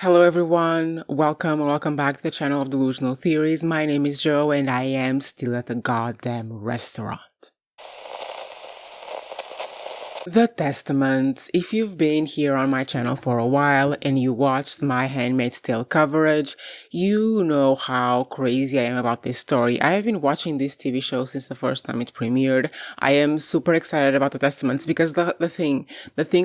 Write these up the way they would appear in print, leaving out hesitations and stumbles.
Hello everyone, welcome back to the channel of Delusional Theories. My name is Joe and I am still at the goddamn restaurant. The Testaments. If you've been here on my channel for a while and you watched my Handmaid's Tale coverage, you know how crazy I am about this story. I have been watching this TV show since the first time it premiered. I am super excited about The Testaments because the thing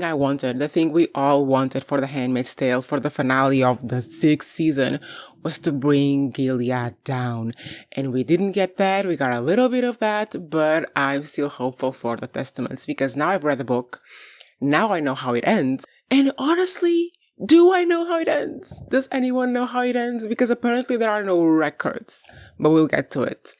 I wanted, the thing we all wanted for the Handmaid's Tale, for the finale of the 6th season, was to bring Gilead down. And we didn't get that. We got a little bit of that, but I'm still hopeful for The Testaments because now I've read the book. Now I know how it ends. And honestly, do I know how it ends? Does anyone know how it ends? Because apparently there are no records, but we'll get to it.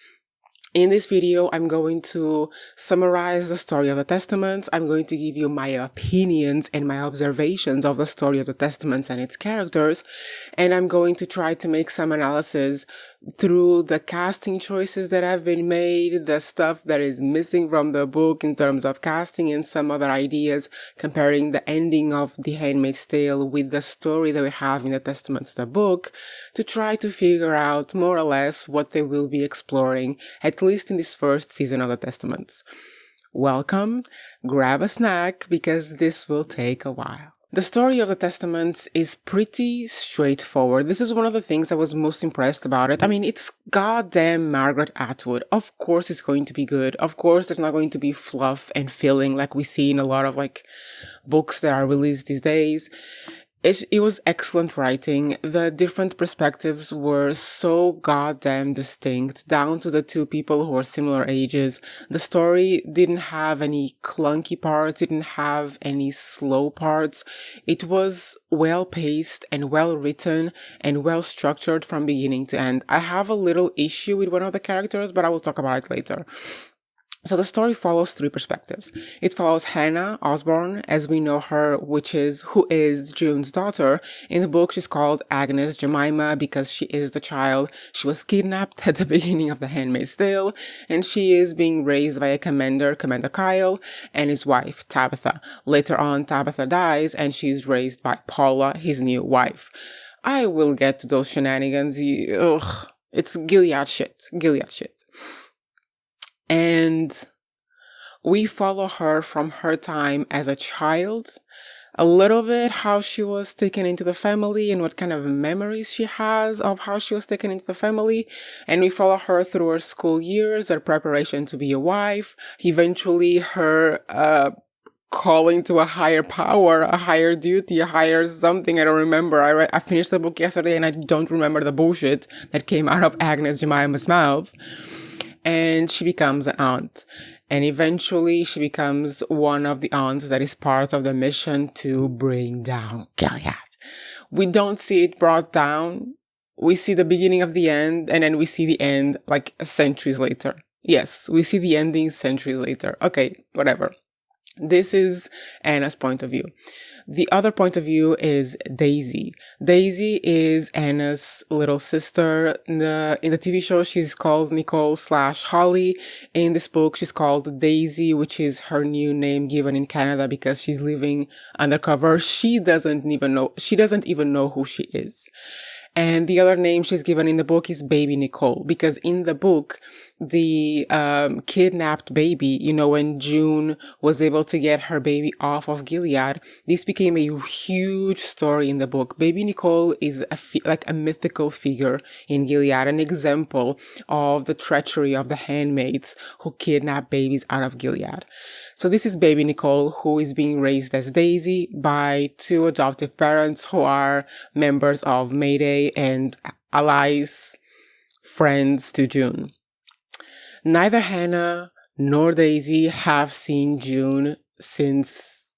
In this video, I'm going to summarize the story of the Testaments. I'm going to give you my opinions and my observations of the story of the Testaments and its characters. And I'm going to try to make some analysis through the casting choices that have been made, the stuff that is missing from the book in terms of casting and some other ideas, comparing the ending of The Handmaid's Tale with the story that we have in the Testaments, the book, to try to figure out more or less what they will be exploring, at least in this first season of the Testaments. Welcome, grab a snack because this will take a while. The story of the Testaments is pretty straightforward. This is one of the things I was most impressed about it. I mean, it's goddamn Margaret Atwood. Of course it's going to be good. Of course there's not going to be fluff and filling like we see in a lot of books that are released these days. It was excellent writing. The different perspectives were so goddamn distinct, down to the two people who are similar ages. The story didn't have any clunky parts, it didn't have any slow parts. It was well paced and well written and well structured from beginning to end. I have a little issue with one of the characters, but I will talk about it later. So the story follows three perspectives. It follows Hannah Osborne, as we know her, who is June's daughter. In the book, she's called Agnes Jemima because she is the child. She was kidnapped at the beginning of The Handmaid's Tale, and she is being raised by a commander, Commander Kyle, and his wife, Tabitha. Later on, Tabitha dies, and she's raised by Paula, his new wife. I will get to those shenanigans. Ugh. It's Gilead shit. And we follow her from her time as a child, a little bit how she was taken into the family and what kind of memories she has of how she was taken into the family. And we follow her through her school years, her preparation to be a wife, eventually her calling to a higher power, a higher duty, a higher something. I don't remember. I finished the book yesterday and I don't remember the bullshit that came out of Agnes Jemima's mouth. And she becomes an aunt. And eventually she becomes one of the aunts that is part of the mission to bring down Gilead. We don't see it brought down. We see the beginning of the end, and then we see the end centuries later. Yes, we see the ending centuries later. Okay, whatever. This is Anna's point of view. The other point of view is Daisy. Daisy is Anna's little sister. In the TV show, she's called Nicole/Holly. In this book, she's called Daisy, which is her new name given in Canada because she's living undercover. She doesn't even know who she is. And the other name she's given in the book is Baby Nicole, because in the book, the kidnapped baby, when June was able to get her baby off of Gilead, this became a huge story in the book. Baby Nicole is a mythical figure in Gilead, an example of the treachery of the handmaids who kidnap babies out of Gilead. So this is Baby Nicole, who is being raised as Daisy by two adoptive parents who are members of Mayday and allies, friends to June. Neither Hannah nor Daisy have seen June since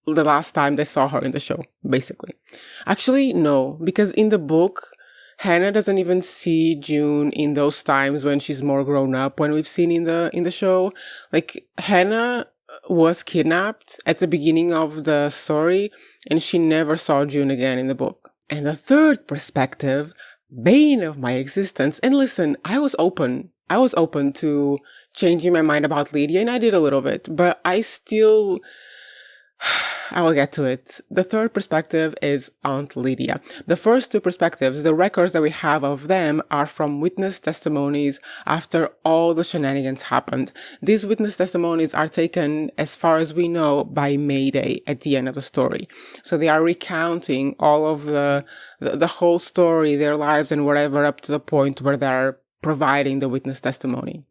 the last time they saw her in the show, basically. Actually, no, because in the book, Hannah doesn't even see June in those times when she's more grown up, when we've seen in the show. Hannah was kidnapped at the beginning of the story, and she never saw June again in the book. And the third perspective, bane of my existence, and listen, I was open to changing my mind about Lydia, and I did a little bit, but I still I will get to it. The third perspective is Aunt Lydia. The first two perspectives, the records that we have of them, are from witness testimonies after all the shenanigans happened. These witness testimonies are taken, as far as we know, by Mayday at the end of the story. So they are recounting all of the whole story, their lives and whatever, up to the point where they're providing the witness testimony.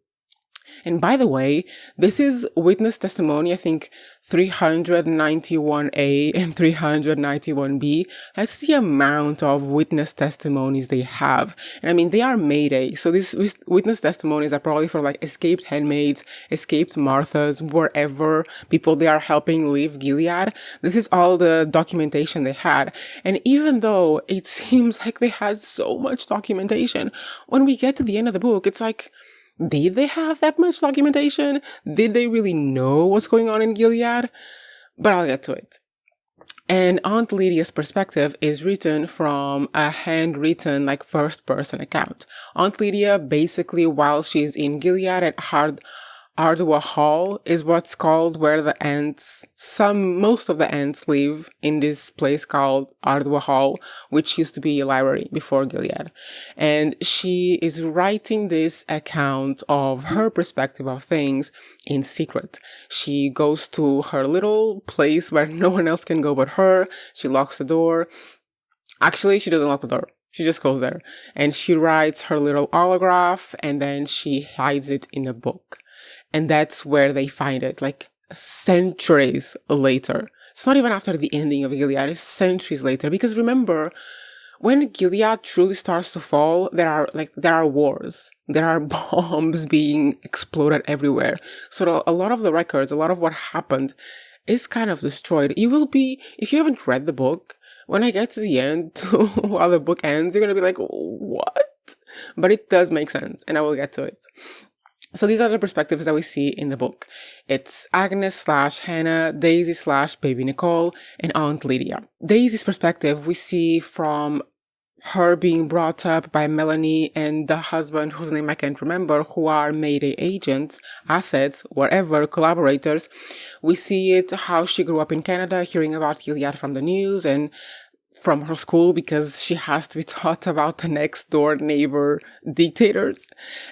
And by the way, this is witness testimony, I think 391A and 391B. That's the amount of witness testimonies they have. And I mean, they are Mayday. So these witness testimonies are probably for like escaped handmaids, escaped Marthas, wherever people they are helping leave Gilead. This is all the documentation they had. And even though it seems like they had so much documentation, when we get to the end of the book, it's like, did they have that much documentation? Did they really know what's going on in Gilead? But I'll get to it. And Aunt Lydia's perspective is written from a handwritten, like, first-person account. Aunt Lydia, basically, while she's in Gilead at Ardwa Hall is what's called, where the ants, most of the ants live in this place called Ardwa Hall, which used to be a library before Gilead. And she is writing this account of her perspective of things in secret. She goes to her little place where no one else can go but her. She locks the door. Actually, she doesn't lock the door. She just goes there and she writes her little autograph and then she hides it in a book. And that's where they find it, like centuries later. It's not even after the ending of Gilead, it's centuries later. Because remember, when Gilead truly starts to fall, there are wars. There are bombs being exploded everywhere. So a lot of the records, a lot of what happened is kind of destroyed. You will be, if you haven't read the book, when I get to the end, to how the book ends, you're going to be like, what? But it does make sense, and I will get to it. So these are the perspectives that we see in the book. It's Agnes / Hannah, Daisy / Baby Nicole, and Aunt Lydia. Daisy's perspective we see from her being brought up by Melanie and the husband whose name I can't remember, who are Mayday agents, assets, whatever, collaborators. We see it how she grew up in Canada, hearing about Gilead from the news and from her school because she has to be taught about the next door neighbor dictators.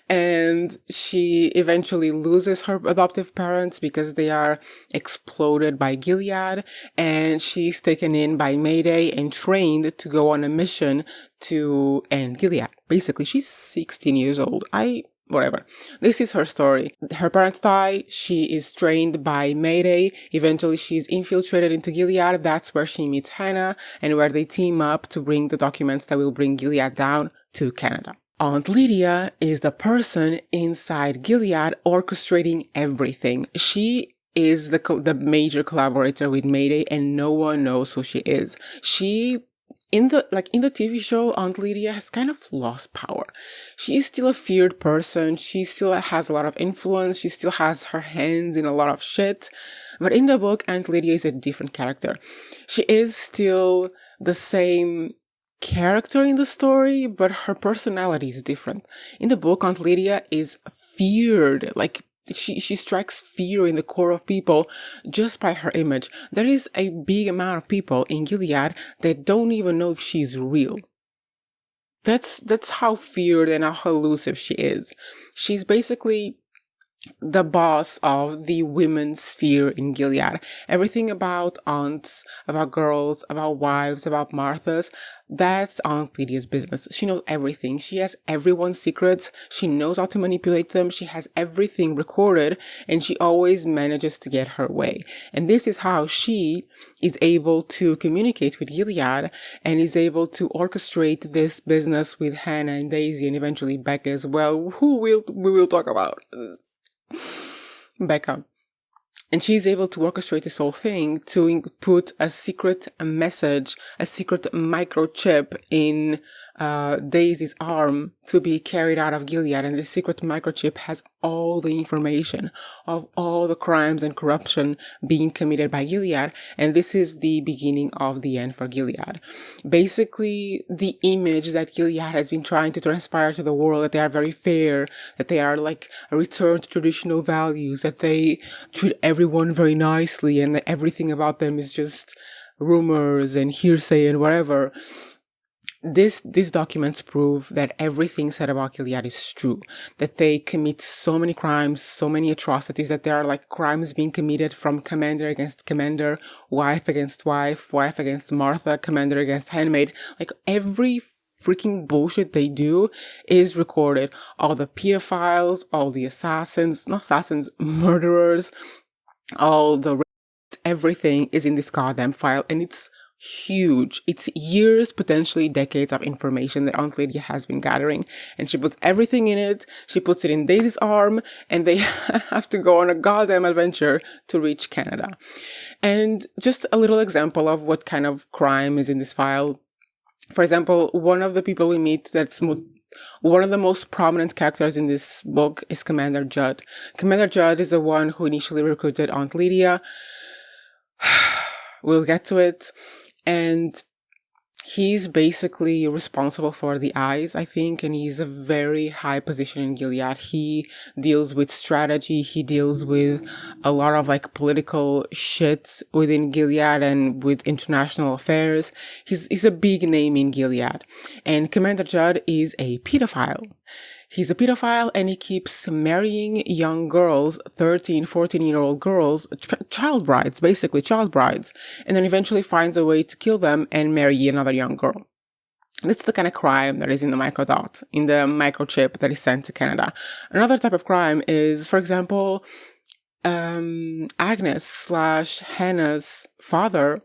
And she eventually loses her adoptive parents because they are exploded by Gilead. And she's taken in by Mayday and trained to go on a mission to end Gilead. Basically, she's 16 years old. Whatever. This is her story. Her parents die. She is trained by Mayday. Eventually, she's infiltrated into Gilead. That's where she meets Hannah and where they team up to bring the documents that will bring Gilead down to Canada. Aunt Lydia is the person inside Gilead orchestrating everything. She is the major collaborator with Mayday and no one knows who she is. In the TV show, Aunt Lydia has kind of lost power. She is still a feared person. She still has a lot of influence. She still has her hands in a lot of shit. But in the book, Aunt Lydia is a different character. She is still the same character in the story, but her personality is different. In the book, Aunt Lydia is feared, she strikes fear in the core of people just by her image. There is a big amount of people in Gilead that don't even know if she's real. That's how feared and how elusive she is. She's basically the boss of the women's sphere in Gilead. Everything about aunts, about girls, about wives, about Marthas, that's Aunt Lydia's business. She knows everything. She has everyone's secrets. She knows how to manipulate them. She has everything recorded and she always manages to get her way. And this is how she is able to communicate with Gilead and is able to orchestrate this business with Hannah and Daisy and eventually Becca as well, who we will talk about. Becca. And she's able to orchestrate this whole thing to put a secret message, a secret microchip in Daisy's arm to be carried out of Gilead. And this secret microchip has all the information of all the crimes and corruption being committed by Gilead. And this is the beginning of the end for Gilead. Basically, the image that Gilead has been trying to transpire to the world, that they are very fair, that they are like a return to traditional values, that they treat everyone everyone very nicely and that everything about them is just rumors and hearsay and whatever. These documents prove that everything said about Gilead is true, that they commit so many crimes, so many atrocities, that there are like crimes being committed from commander against commander, wife against wife, wife against Martha, commander against handmaid. Like every freaking bullshit they do is recorded. All the pedophiles, all the murderers, all the everything is in this goddamn file, and it's huge. It's years, potentially decades of information that Aunt Lydia has been gathering, and she puts everything in it. She puts it in Daisy's arm, and they have to go on a goddamn adventure to reach Canada. And just a little example of what kind of crime is in this file. For example, one of the people we meet one of the most prominent characters in this book is Commander Judd. Commander Judd is the one who initially recruited Aunt Lydia. We'll get to it. And he's basically responsible for the eyes, I think, and he's a very high position in Gilead. He deals with strategy. He deals with a lot of like political shit within Gilead and with international affairs. He's a big name in Gilead. And Commander Judd is a pedophile. He's a pedophile and he keeps marrying young girls, 13, 14-year-old girls, child brides, and then eventually finds a way to kill them and marry another young girl. That's the kind of crime that is in the microdot, in the microchip that is sent to Canada. Another type of crime is, for example, Agnes/Hannah's father,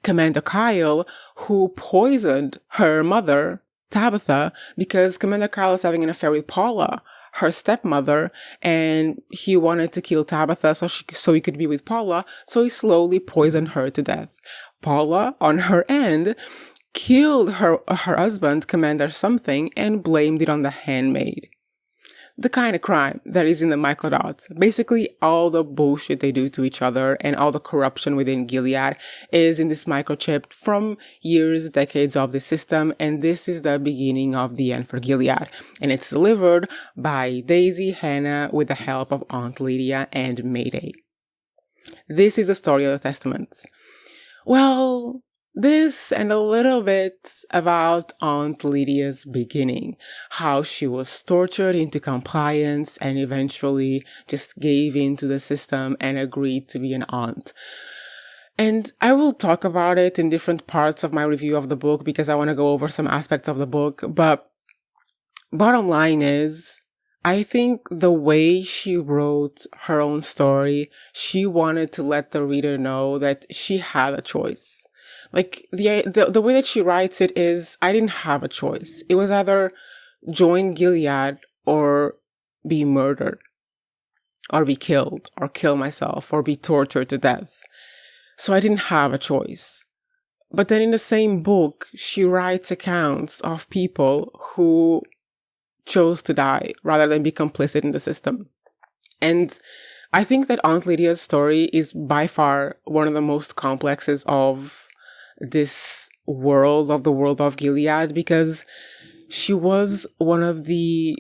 Commander Kyle, who poisoned her mother, Tabitha, because Commander Kyle is having an affair with Paula, her stepmother, and he wanted to kill Tabitha so he could be with Paula, so he slowly poisoned her to death. Paula, on her end, killed her husband, Commander something, and blamed it on the handmaid. The kind of crime that is in the microdot. Basically, all the bullshit they do to each other and all the corruption within Gilead is in this microchip from years, decades of the system, and this is the beginning of the end for Gilead. And it's delivered by Daisy, Hannah, with the help of Aunt Lydia and Mayday. This is the story of the Testaments. Well, this and a little bit about Aunt Lydia's beginning, how she was tortured into compliance and eventually just gave in to the system and agreed to be an aunt. And I will talk about it in different parts of my review of the book because I want to go over some aspects of the book. But bottom line is, I think the way she wrote her own story, she wanted to let the reader know that she had a choice. Like, the way that she writes it is, I didn't have a choice. It was either join Gilead or be murdered, or be killed, or kill myself, or be tortured to death. So I didn't have a choice. But then in the same book, she writes accounts of people who chose to die rather than be complicit in the system. And I think that Aunt Lydia's story is by far one of the most complexes of this world, of the world of Gilead, because she was one of the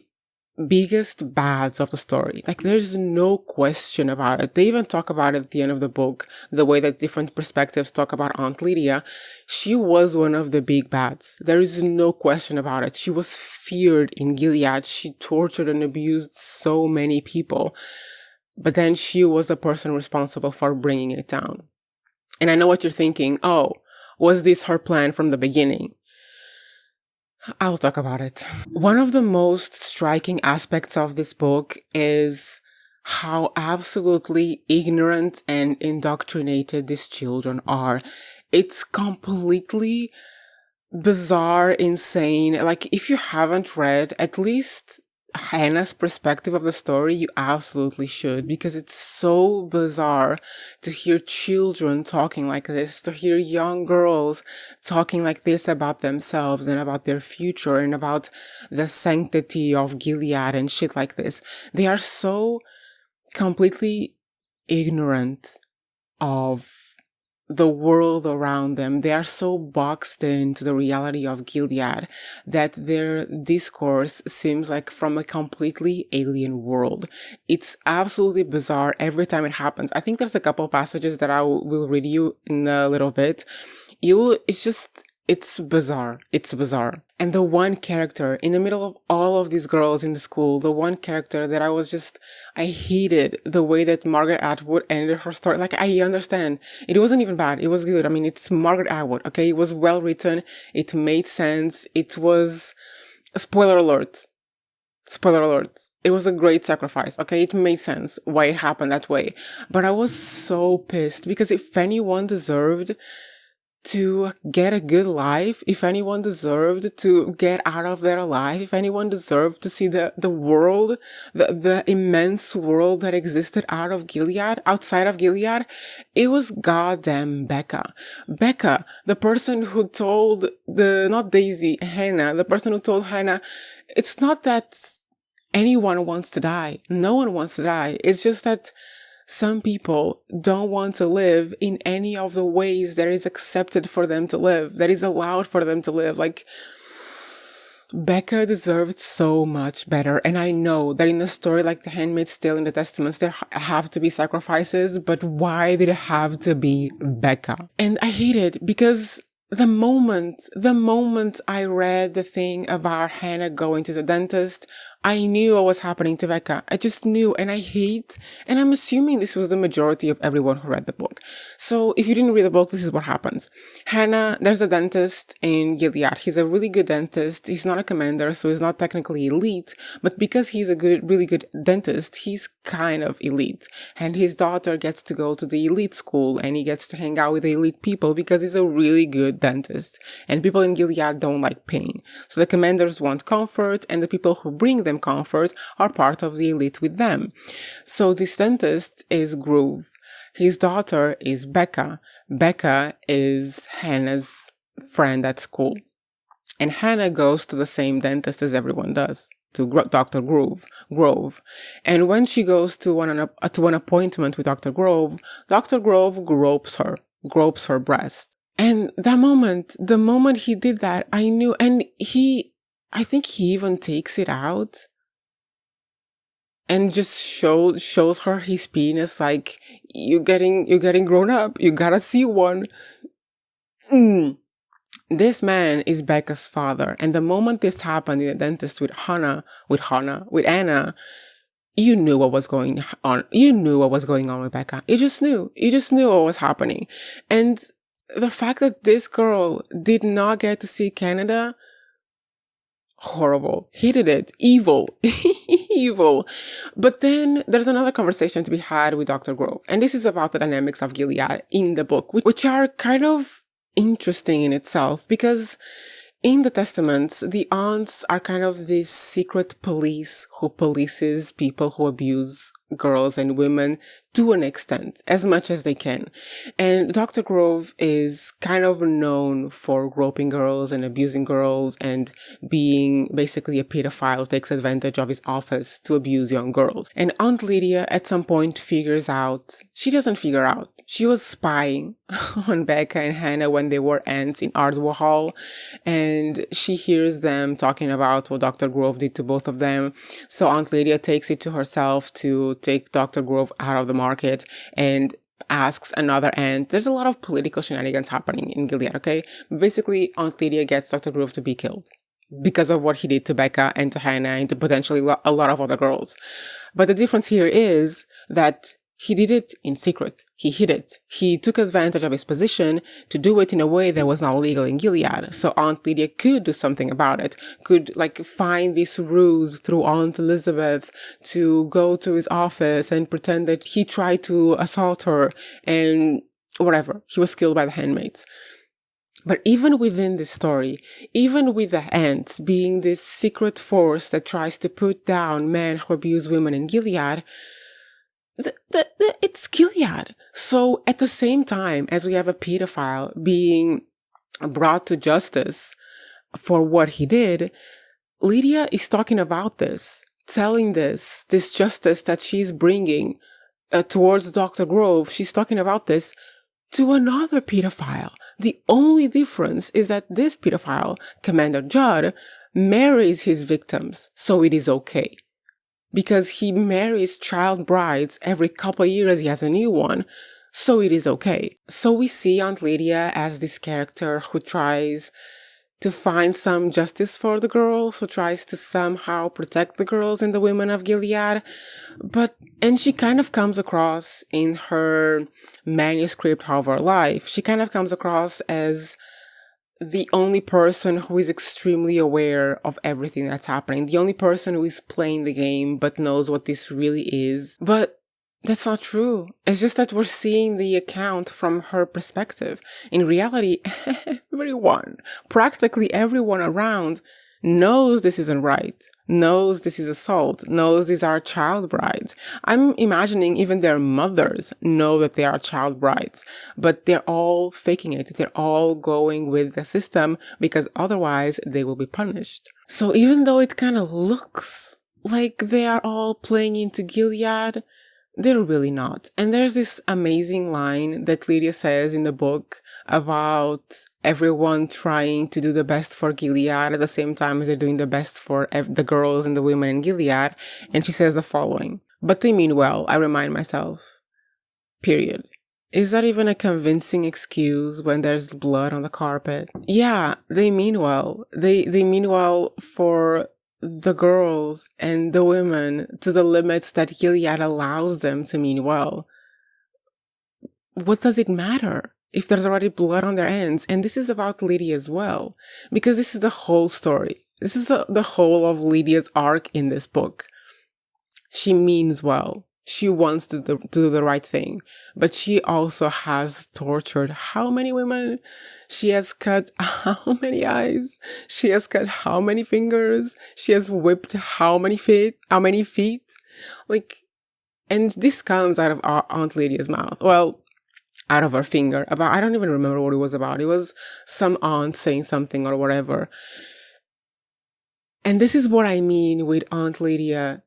biggest bads of the story. Like, there's no question about it. They even talk about it at the end of the book, the way that different perspectives talk about Aunt Lydia. She was one of the big bads. There is no question about it. She was feared in Gilead. She tortured and abused so many people. But then she was the person responsible for bringing it down. And I know what you're thinking. Oh, was this her plan from the beginning? I'll talk about it. One of the most striking aspects of this book is how absolutely ignorant and indoctrinated these children are. It's completely bizarre, insane. Like, if you haven't read at least Hannah's perspective of the story, you absolutely should, because it's so bizarre to hear children talking like this, to hear young girls talking like this about themselves and about their future and about the sanctity of Gilead and shit like this. They are so completely ignorant of the world around them. They are so boxed into the reality of Gilead that their discourse seems like from a completely alien world. It's absolutely bizarre every time it happens. I think there's a couple passages that I will read you in a little bit. It's bizarre. It's bizarre. And the one character in the middle of all of these girls in the school, the one character that I hated the way that Margaret Atwood ended her story. Like, I understand. It wasn't even bad. It was good. I mean, it's Margaret Atwood, okay? It was well written. It made sense. It was, spoiler alert. Spoiler alert. It was a great sacrifice, okay? It made sense why it happened that way. But I was so pissed because if anyone deserved to get a good life, if anyone deserved to get out of their life, if anyone deserved to see the world, the immense world that existed outside of Gilead, it was goddamn Becca. Becca, the person who told not Daisy, Hannah, the person who told Hannah, it's not that anyone wants to die. No one wants to die. It's just that some people don't want to live in any of the ways that is accepted for them to live, that is allowed for them to live. Like, Becca deserved so much better. And I know that in a story like The Handmaid's Tale in the Testaments, there have to be sacrifices, but why did it have to be Becca? And I hate it because the moment I read the thing about Hannah going to the dentist, I knew what was happening to Becca. I just knew, and and I'm assuming this was the majority of everyone who read the book. So if you didn't read the book, this is what happens. Hannah, there's a dentist in Gilead. He's a really good dentist. He's not a commander, so he's not technically elite, but because he's a really good dentist, he's kind of elite. And his daughter gets to go to the elite school, and he gets to hang out with the elite people because he's a really good dentist. And people in Gilead don't like pain. So the commanders want comfort, and the people who bring them comfort are part of the elite with them. So this dentist is Groove. His daughter is Becca. Becca is Hannah's friend at school. And Hannah goes to the same dentist as everyone does, to Dr. Grove. And when she goes to an appointment with Dr. Grove gropes her breast. And the moment he did that, I knew, and I think he even takes it out and just shows her his penis, like, you're getting grown up. You gotta see one. This man is Becca's father. And the moment this happened in the dentist with Anna, you knew what was going on. You knew what was going on with Becca. You just knew what was happening. And the fact that this girl did not get to see Canada, horrible. Hated it. Evil. Evil. But then there's another conversation to be had with Dr. Grove. And this is about the dynamics of Gilead in the book, which are kind of interesting in itself, because in the Testaments, the aunts are kind of this secret police who polices people who abuse girls and women to an extent, as much as they can. And Dr. Grove is kind of known for groping girls and abusing girls and being basically a pedophile who takes advantage of his office to abuse young girls. And Aunt Lydia at some point she doesn't figure out. She was spying on Becca and Hannah when they were aunts in Ardwell Hall, and she hears them talking about what Dr. Grove did to both of them. So Aunt Lydia takes it to herself to take Dr. Grove out of the market and asks another aunt. There's a lot of political shenanigans happening in Gilead, okay? Basically, Aunt Lydia gets Dr. Grove to be killed because of what he did to Becca and to Hannah and to potentially a lot of other girls. But the difference here is that he did it in secret. He hid it. He took advantage of his position to do it in a way that was not legal in Gilead. So Aunt Lydia could do something about it, could find this ruse through Aunt Elizabeth to go to his office and pretend that he tried to assault her and whatever. He was killed by the handmaids. But even within this story, even with the ants being this secret force that tries to put down men who abuse women in Gilead, it's Gilead. So at the same time as we have a pedophile being brought to justice for what he did, Lydia is talking about this, telling this justice that she's bringing towards Dr. Grove. She's talking about this to another pedophile. The only difference is that this pedophile, Commander Judd, marries his victims, so it is okay. Because he marries child brides every couple of years, he has a new one, so it is okay. So we see Aunt Lydia as this character who tries to find some justice for the girls, who tries to somehow protect the girls and the women of Gilead. And she kind of comes across in her manuscript of her life, she kind of comes across as the only person who is extremely aware of everything that's happening, the only person who is playing the game but knows what this really is. But that's not true. It's just that we're seeing the account from her perspective. In reality, practically everyone around knows this isn't right, knows this is assault, knows these are child brides. I'm imagining even their mothers know that they are child brides, but they're all faking it. They're all going with the system because otherwise they will be punished. So even though it kind of looks like they are all playing into Gilead, they're really not. And there's this amazing line that Lydia says in the book about everyone trying to do the best for Gilead at the same time as they're doing the best for the girls and the women in Gilead. And she says the following: "But they mean well, I remind myself. Period." Is that even a convincing excuse when there's blood on the carpet? Yeah, they mean well. They mean well for the girls and the women to the limits that Gilead allows them to mean well. What does it matter if there's already blood on their hands? And this is about Lydia as well, because this is the whole story. This is the whole of Lydia's arc in this book. She means well. She wants to do the right thing, but she also has tortured how many women? She has cut how many eyes? She has cut how many fingers? She has whipped how many feet? Like, and this comes out of our Aunt Lydia's mouth. Well, out of her finger. About, I don't even remember what it was about. It was some aunt saying something or whatever. And this is what I mean with Aunt Lydia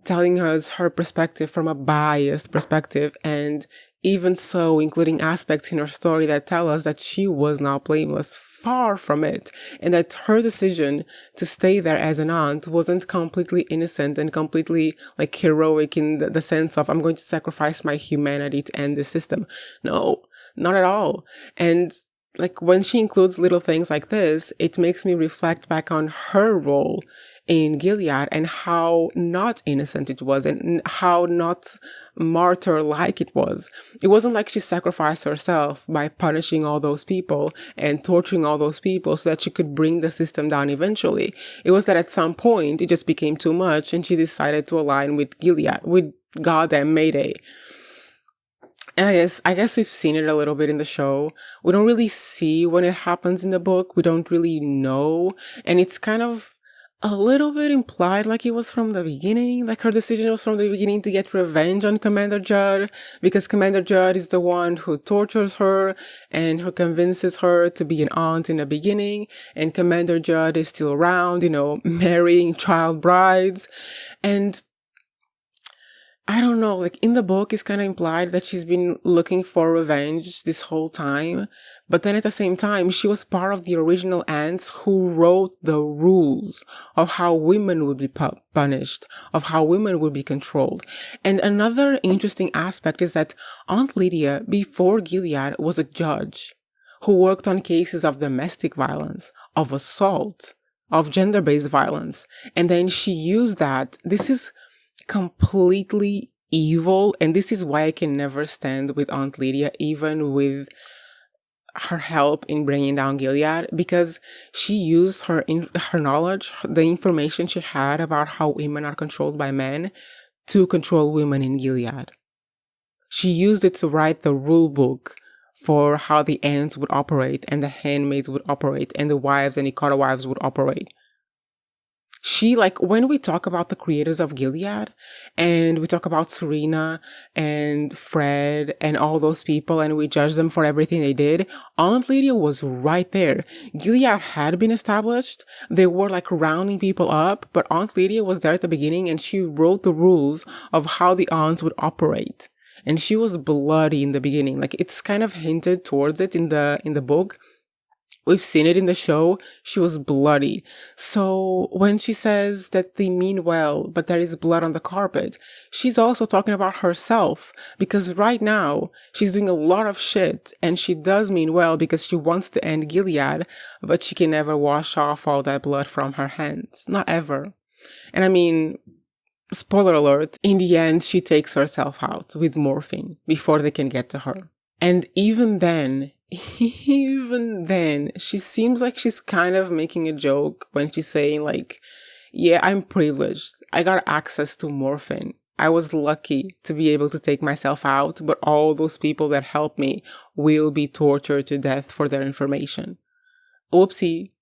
telling us her perspective from a biased perspective, and even so including aspects in her story that tell us that she was not blameless, far from it, and that her decision to stay there as an aunt wasn't completely innocent and completely like heroic in the sense of I'm going to sacrifice my humanity to end the system. No, not at all. And like when she includes little things like this, it makes me reflect back on her role in Gilead and how not innocent it was and how not martyr-like it was. It wasn't like she sacrificed herself by punishing all those people and torturing all those people so that she could bring the system down eventually. It was that at some point it just became too much and she decided to align with Gilead, with goddamn Mayday. And I guess we've seen it a little bit in the show. We don't really see when it happens in the book. We don't really know. And it's kind of a little bit implied like it was from the beginning, like her decision was from the beginning to get revenge on Commander Judd, because Commander Judd is the one who tortures her and who convinces her to be an aunt in the beginning, and Commander Judd is still around, marrying child brides. And I don't know, like in the book, it's kind of implied that she's been looking for revenge this whole time. But then at the same time, she was part of the original aunts who wrote the rules of how women would be punished, of how women would be controlled. And another interesting aspect is that Aunt Lydia, before Gilead, was a judge who worked on cases of domestic violence, of assault, of gender-based violence. And then she used that. This is completely evil, and this is why I can never stand with Aunt Lydia, even with her help in bringing down Gilead, because she used her knowledge, the information she had about how women are controlled by men, to control women in Gilead. She used it to write the rule book for how the aunts would operate, and the handmaids would operate, and the wives and Ikara wives would operate. She, like, when we talk about the creators of Gilead, and we talk about Serena and Fred and all those people, and we judge them for everything they did, Aunt Lydia was right there. Gilead had been established. They were like rounding people up, but Aunt Lydia was there at the beginning, and she wrote the rules of how the aunts would operate. and she was bloody in the beginning. Like, it's kind of hinted towards it in the book. We've seen it in the show. She was bloody. So when she says that they mean well, but there is blood on the carpet, she's also talking about herself, because right now she's doing a lot of shit, and she does mean well because she wants to end Gilead, but she can never wash off all that blood from her hands. Not ever. And I mean, spoiler alert, in the end, she takes herself out with morphine before they can get to her. And even then, she seems like she's kind of making a joke when she's saying, like, yeah, I'm privileged. I got access to morphine. I was lucky to be able to take myself out, but all those people that helped me will be tortured to death for their information. Whoopsie.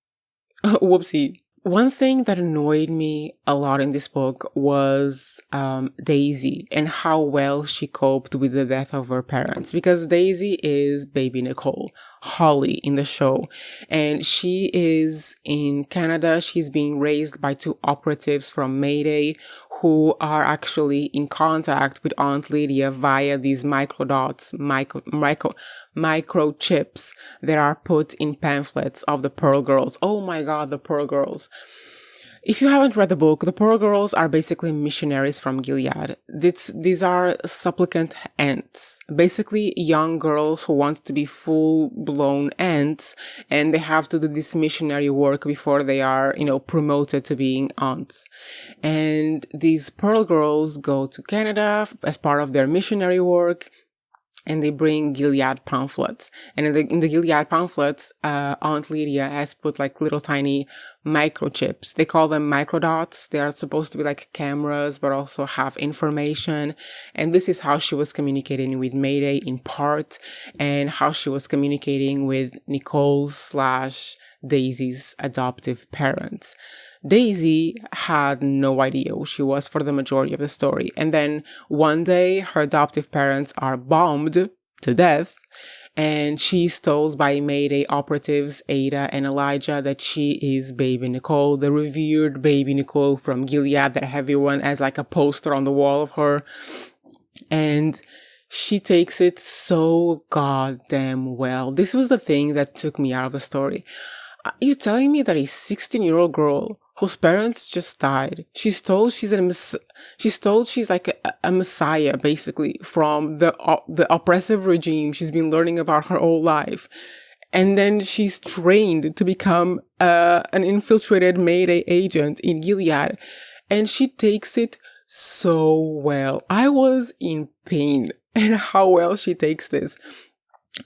Whoopsie. One thing that annoyed me a lot in this book was Daisy and how well she coped with the death of her parents. Because Daisy is baby Nicole, Holly in the show. And she is in Canada. She's being raised by two operatives from Mayday who are actually in contact with Aunt Lydia via these microchips that are put in pamphlets of the Pearl Girls. Oh my God, the Pearl Girls. If you haven't read the book, the Pearl Girls are basically missionaries from Gilead. These are supplicant aunts, basically young girls who want to be full-blown aunts, and they have to do this missionary work before they are, promoted to being aunts. And these Pearl Girls go to Canada as part of their missionary work, and they bring Gilead pamphlets. And in the Gilead pamphlets, Aunt Lydia has put like little tiny microchips. They call them microdots. They are supposed to be like cameras, but also have information. And this is how she was communicating with Mayday in part, and how she was communicating with Nicole's/Daisy's adoptive parents. Daisy had no idea who she was for the majority of the story. And then one day her adoptive parents are bombed to death, and she's told by Mayday operatives Ada and Elijah that she is baby Nicole, the revered baby Nicole from Gilead that everyone has like a poster on the wall of her. And she takes it so goddamn well. This was the thing that took me out of the story. You're telling me that a 16-year-old girl whose parents just died, she's told she's like a messiah, basically, from the oppressive regime she's been learning about her whole life. And then she's trained to become an infiltrated Mayday agent in Gilead. And she takes it so well. I was in pain at how well she takes this.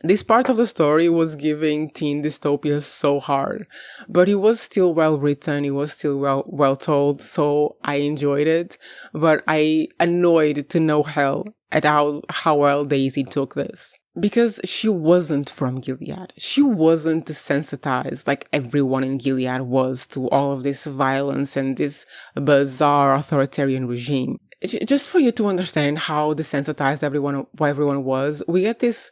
This part of the story was giving teen dystopia so hard, but it was still well written, it was still well told, so I enjoyed it, but I annoyed to no hell at how well Daisy took this. Because she wasn't from Gilead. She wasn't desensitized like everyone in Gilead was to all of this violence and this bizarre authoritarian regime. Just for you to understand how desensitized everyone was, we get this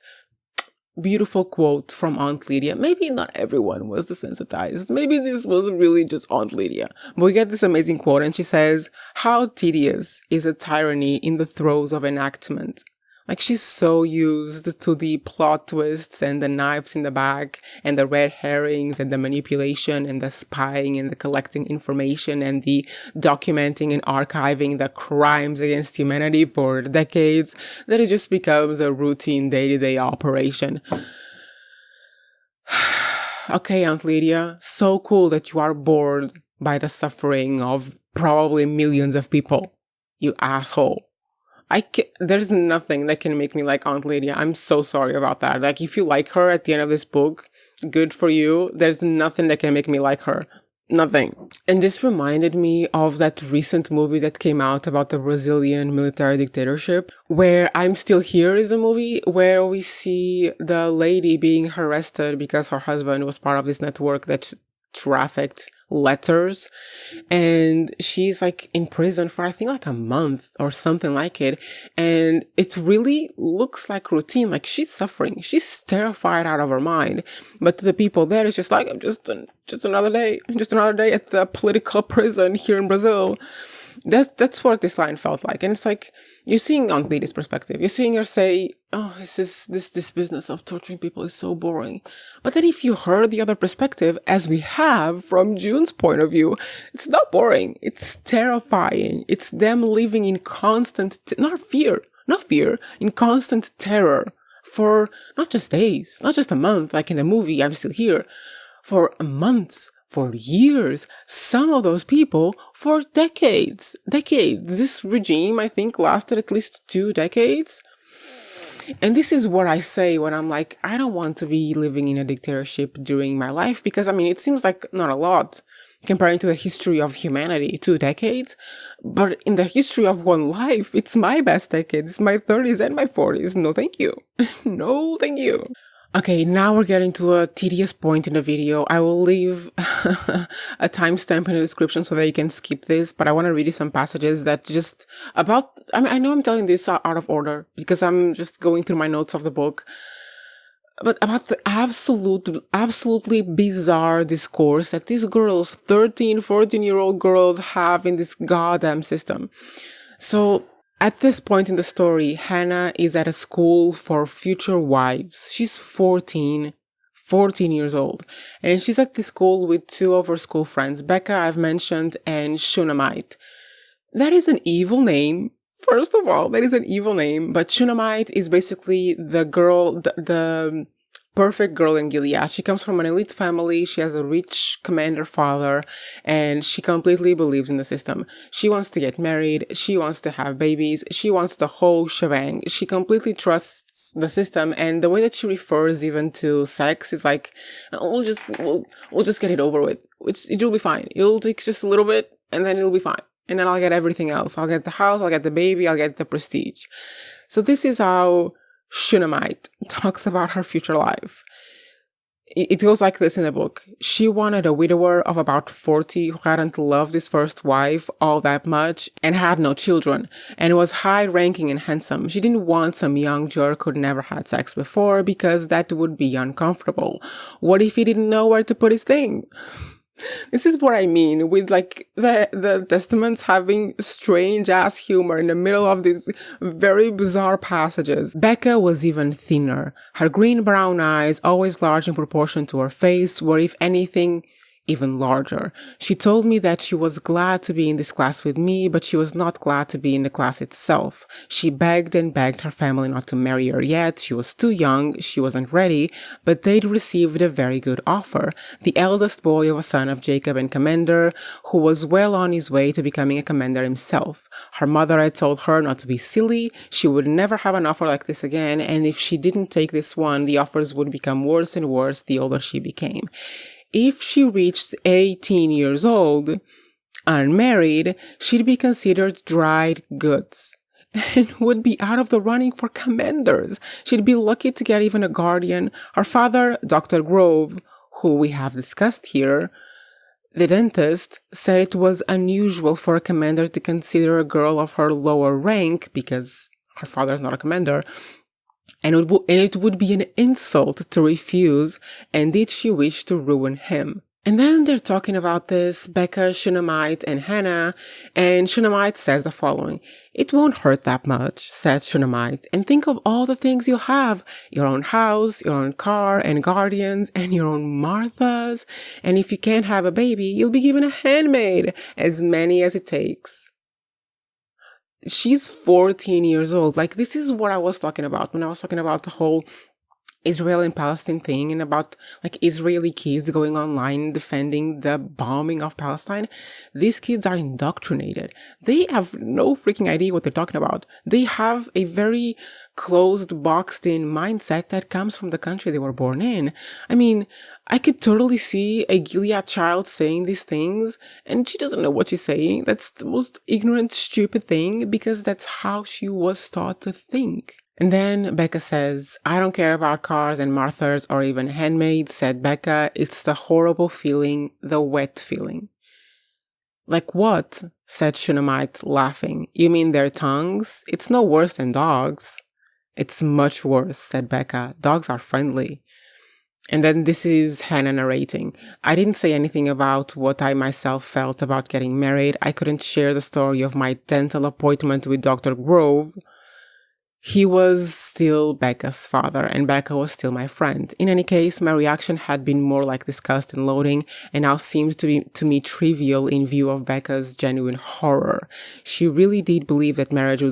beautiful quote from Aunt Lydia. Maybe not everyone was desensitized. Maybe this was really just Aunt Lydia. But we get this amazing quote, and she says, "How tedious is a tyranny in the throes of enactment." Like, she's so used to the plot twists and the knives in the back and the red herrings and the manipulation and the spying and the collecting information and the documenting and archiving the crimes against humanity for decades that it just becomes a routine day-to-day operation. Okay, Aunt Lydia, so cool that you are bored by the suffering of probably millions of people. You asshole. There's nothing that can make me like Aunt Lydia. I'm so sorry about that. Like, if you like her at the end of this book, good for you. There's nothing that can make me like her. Nothing. And this reminded me of that recent movie that came out about the Brazilian military dictatorship, where I'm Still Here is a movie where we see the lady being arrested because her husband was part of this network that trafficked letters, and she's like in prison for I think like a month or something like it, and it really looks like routine. Like, she's suffering, she's terrified out of her mind, but to the people there it's just like, I'm just just another day at the political prison here in Brazil. That's what this line felt like. And it's like, you're seeing on Lydia's perspective. You're seeing her say, oh, this business of torturing people is so boring. But then if you heard the other perspective, as we have from June's point of view, it's not boring. It's terrifying. It's them living in constant, not fear, in constant terror for not just days, not just a month, like in the movie, I'm Still Here, for months, for years, some of those people for decades. This regime, I think, lasted at least 2 decades. And this is what I say when I'm like, I don't want to be living in a dictatorship during my life, because, I mean, it seems like not a lot comparing to the history of humanity, 2 decades. But in the history of one life, it's my best decades, my 30s and my 40s. No, thank you. No, thank you. Okay, now we're getting to a tedious point in the video. I will leave a timestamp in the description so that you can skip this, but I want to read you some passages that just about, I mean, I know I'm telling this out of order because I'm just going through my notes of the book, but about the absolutely bizarre discourse that these girls, 13, 14-year-old girls, have in this goddamn system. So, at this point in the story, Hannah is at a school for future wives. She's 14 years old. And she's at this school with 2 of her school friends, Becca, I've mentioned, and Shunammite. That is an evil name. First of all, that is an evil name. But Shunammite is basically the girl, the perfect girl in Gilead. She comes from an elite family. She has a rich commander father, and she completely believes in the system. She wants to get married. She wants to have babies. She wants the whole shebang. She completely trusts the system, and the way that she refers even to sex is like, we'll just get it over with. It'll be fine. It'll take just a little bit, and then it'll be fine. And then I'll get everything else. I'll get the house. I'll get the baby. I'll get the prestige. So this is how Shunammite talks about her future life. It goes like this in the book. She wanted a widower of about 40 who hadn't loved his first wife all that much and had no children, and was high-ranking and handsome. She didn't want some young jerk who'd never had sex before, because that would be uncomfortable. What if he didn't know where to put his thing? This is what I mean with like the Testaments having strange ass humor in the middle of these very bizarre passages. Becca was even thinner. Her green brown eyes, always large in proportion to her face, were if anything even larger. She told me that she was glad to be in this class with me, but she was not glad to be in the class itself. She begged and begged her family not to marry her yet. She was too young, she wasn't ready, but they'd received a very good offer. The eldest boy of a son of Jacob and commander, who was well on his way to becoming a commander himself. Her mother had told her not to be silly. She would never have an offer like this again, and if she didn't take this one, the offers would become worse and worse the older she became. If she reached 18 years old, unmarried, she'd be considered dried goods and would be out of the running for commanders. She'd be lucky to get even a guardian. Her father, Dr. Grove, who we have discussed here, the dentist, said it was unusual for a commander to consider a girl of her lower rank, because her father's not a commander, and it would be an insult to refuse, and did she wish to ruin him? And then they're talking about this, Becca, Shunammite, and Hannah, and Shunammite says the following: "It won't hurt that much," said Shunammite, "and think of all the things you'll have. Your own house, your own car, and guardians, and your own Marthas. And if you can't have a baby, you'll be given a handmaid, as many as it takes." She's 14 years old. Like, this is what I was talking about when I was talking about the whole Israel and Palestine thing, and about like Israeli kids going online defending the bombing of Palestine. These kids are indoctrinated. They have no freaking idea what they're talking about. They have a very closed, boxed in mindset that comes from the country they were born in. I mean, I could totally see a Gilead child saying these things, and she doesn't know what she's saying. That's the most ignorant, stupid thing, because that's how she was taught to think. And then Becca says, "I don't care about cars and Marthas or even handmaids," said Becca. "It's the horrible feeling, the wet feeling." "Like what?" said Shunammite, laughing. "You mean their tongues? It's no worse than dogs." "It's much worse," said Becca. "Dogs are friendly." And then this is Hannah narrating. I didn't say anything about what I myself felt about getting married. I couldn't share the story of my dental appointment with Dr. Grove. He was still Becca's father, and Becca was still my friend. In any case, my reaction had been more like disgust and loathing, and now seems to me trivial in view of Becca's genuine horror. She really did believe that marriage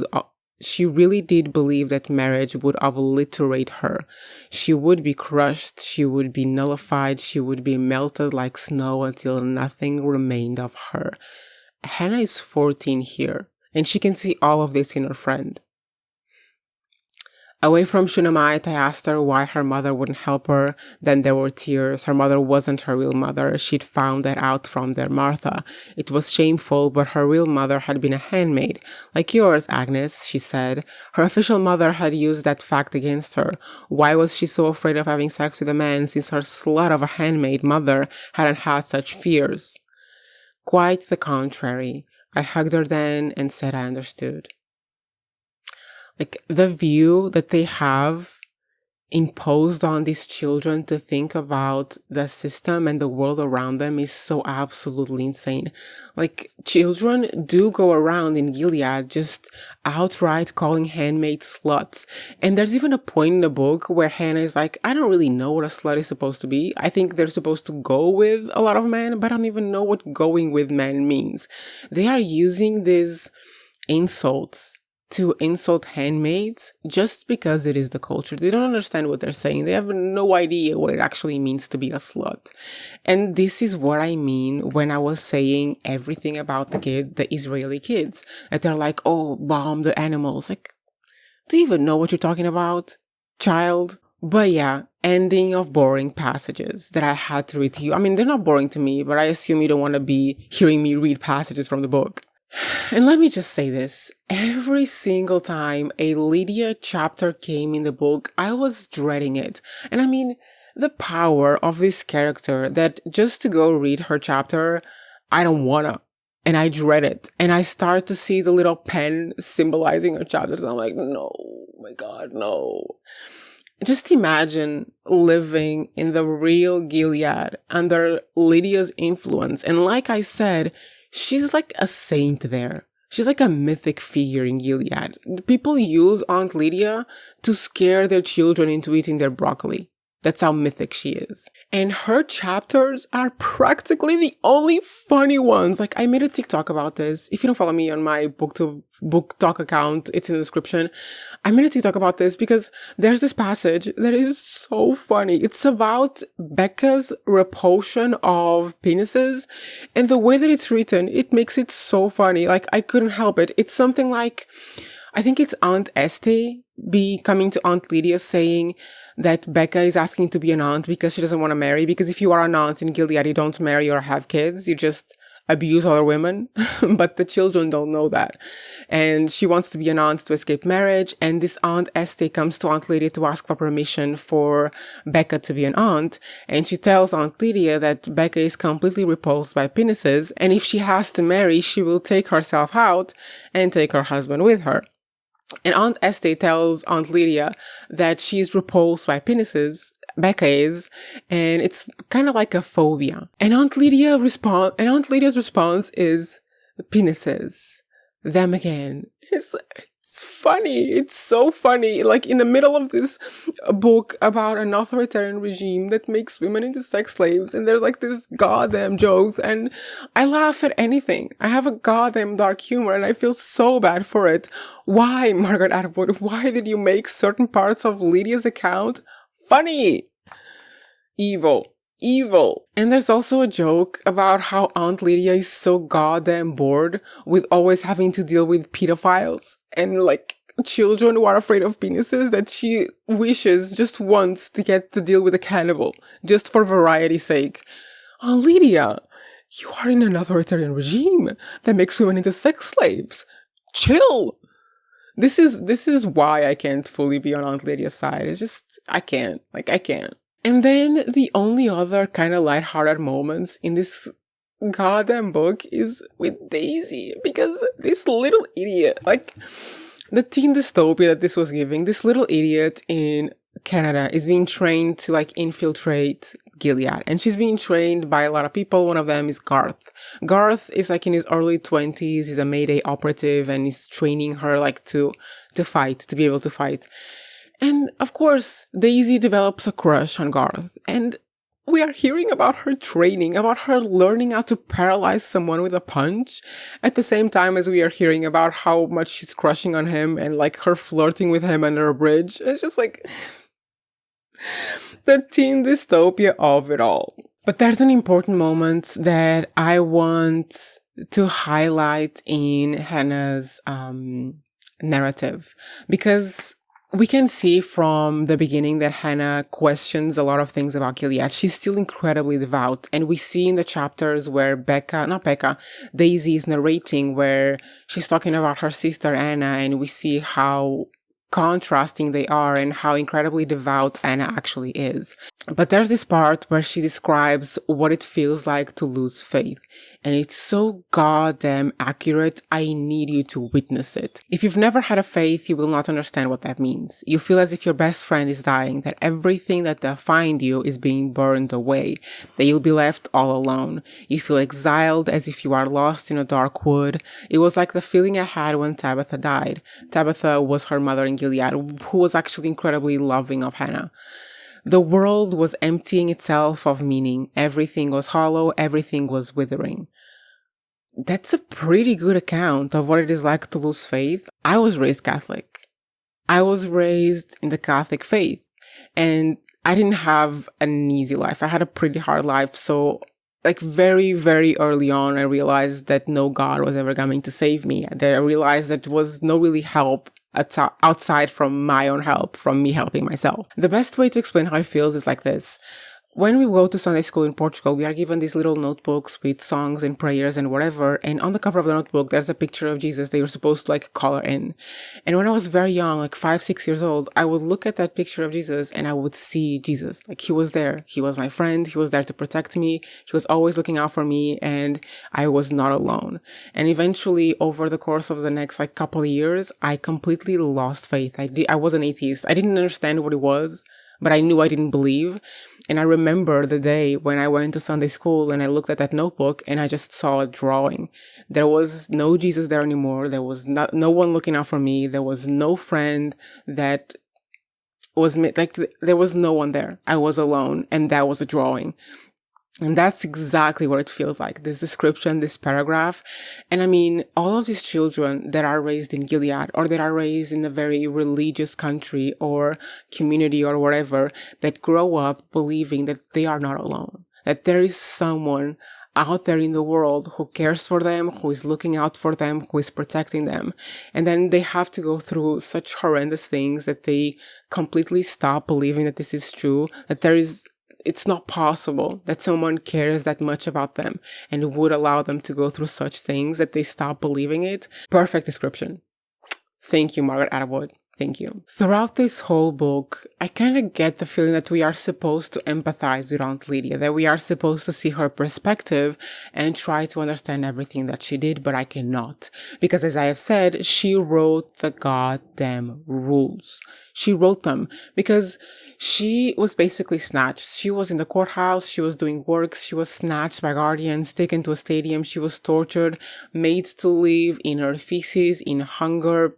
would obliterate her. She would be crushed, she would be nullified, she would be melted like snow until nothing remained of her. Hannah is 14 here, and she can see all of this in her friend. Away from Shunammite, I asked her why her mother wouldn't help her. Then there were tears. Her mother wasn't her real mother. She'd found that out from their Martha. It was shameful, but her real mother had been a handmaid. Like yours, Agnes, she said. Her official mother had used that fact against her. Why was she so afraid of having sex with a man, since her slut of a handmaid mother hadn't had such fears? Quite the contrary. I hugged her then and said I understood. Like, the view that they have imposed on these children to think about the system and the world around them is so absolutely insane. Like, children do go around in Gilead just outright calling handmaids sluts. And there's even a point in the book where Hannah is like, I don't really know what a slut is supposed to be. I think they're supposed to go with a lot of men, but I don't even know what going with men means. They are using these insults to insult handmaids just because it is the culture. They don't understand what they're saying. They have no idea what it actually means to be a slut. And this is what I mean when I was saying everything about the Israeli kids, that they're like, oh, bomb the animals. Like, do you even know what you're talking about, child? But yeah, ending of boring passages that I had to read to you. I mean, they're not boring to me, but I assume you don't want to be hearing me read passages from the book. And let me just say this, every single time a Lydia chapter came in the book, I was dreading it. And I mean, the power of this character that just to go read her chapter, I don't wanna. And I dread it. And I start to see the little pen symbolizing her chapters. And I'm like, no, my God, no. Just imagine living in the real Gilead under Lydia's influence. And like I said, she's like a saint there. She's like a mythic figure in Gilead. People use Aunt Lydia to scare their children into eating their broccoli. That's how mythic she is. And her chapters are practically the only funny ones. Like, I made a TikTok about this. If you don't follow me on my Booktok account, it's in the description. I made a TikTok about this because there's this passage that is so funny. It's about Becca's repulsion of penises, and the way that it's written, it makes it so funny. Like, I couldn't help it. It's something like, I think it's Aunt Estee coming to Aunt Lydia saying that Becca is asking to be an aunt because she doesn't want to marry. Because if you are an aunt in Gilead, you don't marry or have kids. You just abuse other women. But the children don't know that. And she wants to be an aunt to escape marriage. And this Aunt Estee comes to Aunt Lydia to ask for permission for Becca to be an aunt. And she tells Aunt Lydia that Becca is completely repulsed by penises. And if she has to marry, she will take herself out and take her husband with her. And Aunt Estee tells Aunt Lydia that she's repulsed by penises, Becca is, and it's kind of like a phobia. And Aunt Lydia's response is penises, them again. It's funny. It's so funny. Like, in the middle of this book about an authoritarian regime that makes women into sex slaves, and there's like this goddamn jokes, and I laugh at anything. I have a goddamn dark humor, and I feel so bad for it. Why, Margaret Atwood? Why did you make certain parts of Lydia's account funny? Evil. And there's also a joke about how Aunt Lydia is so goddamn bored with always having to deal with pedophiles and like children who are afraid of penises that she wishes just once to get to deal with a cannibal, just for variety's sake. Aunt Lydia, you are in an authoritarian regime that makes women into sex slaves. Chill. This is why I can't fully be on Aunt Lydia's side. It's just, I can't. And then the only other kind of lighthearted moments in this goddamn book is with Daisy, because this little idiot, like the teen dystopia that this was giving, this little idiot in Canada is being trained to like infiltrate Gilead, and she's being trained by a lot of people. One of them is Garth. Garth is like in his early 20s. He's a Mayday operative, and he's training her like to fight, to be able to fight. And of course, Daisy develops a crush on Garth, and we are hearing about her training, about her learning how to paralyze someone with a punch, at the same time as we are hearing about how much she's crushing on him and like her flirting with him under a bridge. It's just like the teen dystopia of it all. But there's an important moment that I want to highlight in Hannah's narrative, because we can see from the beginning that Hannah questions a lot of things about Gilead. She's still incredibly devout. And we see in the chapters where Daisy is narrating, where she's talking about her sister Anna, and we see how contrasting they are and how incredibly devout Anna actually is. But there's this part where she describes what it feels like to lose faith. And it's so goddamn accurate. I need you to witness it. If you've never had a faith, you will not understand what that means. You feel as if your best friend is dying, that everything that defined you is being burned away, that you'll be left all alone. You feel exiled, as if you are lost in a dark wood. It was like the feeling I had when Tabitha died. Tabitha was her mother in Gilead, who was actually incredibly loving of Hannah. The world was emptying itself of meaning. Everything was hollow. Everything was withering. That's a pretty good account of what it is like to lose faith. I was raised Catholic. I was raised in the Catholic faith, and I didn't have an easy life. I had a pretty hard life. So like very, very early on, I realized that no God was ever coming to save me. That I realized that there was no really help outside from my own help, from me helping myself. The best way to explain how I feel is like this. When we go to Sunday school in Portugal, we are given these little notebooks with songs and prayers and whatever. And on the cover of the notebook, there's a picture of Jesus that you're supposed to like color in. And when I was very young, like 5, 6 years old, I would look at that picture of Jesus and I would see Jesus. Like he was there. He was my friend. He was there to protect me. He was always looking out for me, and I was not alone. And eventually, over the course of the next like couple of years, I completely lost faith. I was an atheist. I didn't understand what it was, but I knew I didn't believe. And I remember the day when I went to Sunday school and I looked at that notebook and I just saw a drawing. There was no Jesus there anymore. There was no one looking out for me. There was no friend that was like, there was no one there. I was alone, and that was a drawing. And that's exactly what it feels like, this description, this paragraph. And I mean, all of these children that are raised in Gilead, or that are raised in a very religious country or community or whatever, that grow up believing that they are not alone, that there is someone out there in the world who cares for them, who is looking out for them, who is protecting them. And then they have to go through such horrendous things that they completely stop believing that this is true, that it's not possible that someone cares that much about them and would allow them to go through such things, that they stop believing it. Perfect description. Thank you, Margaret Atwood. Thank you. Throughout this whole book, I kind of get the feeling that we are supposed to empathize with Aunt Lydia, that we are supposed to see her perspective and try to understand everything that she did, but I cannot. Because as I have said, she wrote the goddamn rules. She wrote them because she was basically snatched. She was in the courthouse. She was doing works. She was snatched by guardians, taken to a stadium. She was tortured, made to live in her feces, in hunger,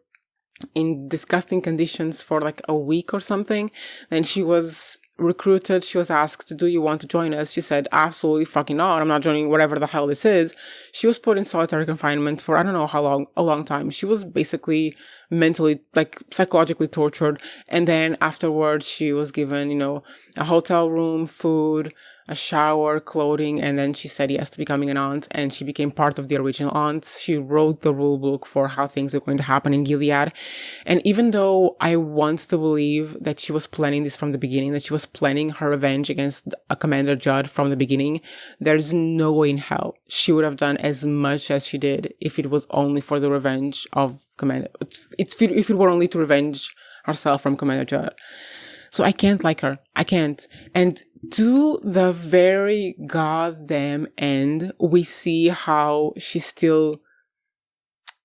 in disgusting conditions for like a week or something. Then she was recruited. She was asked, do you want to join us? She said, absolutely fucking not. I'm not joining whatever the hell this is. She was put in solitary confinement for I don't know how long, a long time. She was basically mentally, like psychologically tortured. And then afterwards she was given, a hotel room, food, a shower, clothing, and then she said yes to becoming an aunt, and she became part of the original aunts. She wrote the rule book for how things are going to happen in Gilead. And even though I want to believe that she was planning this from the beginning, that she was planning her revenge against a Commander Judd from the beginning, there's no way in hell she would have done as much as she did if it was only for the revenge of Commander. If it were only to revenge herself from Commander Judd. So I can't like her. I can't. And to the very goddamn end, we see how she's still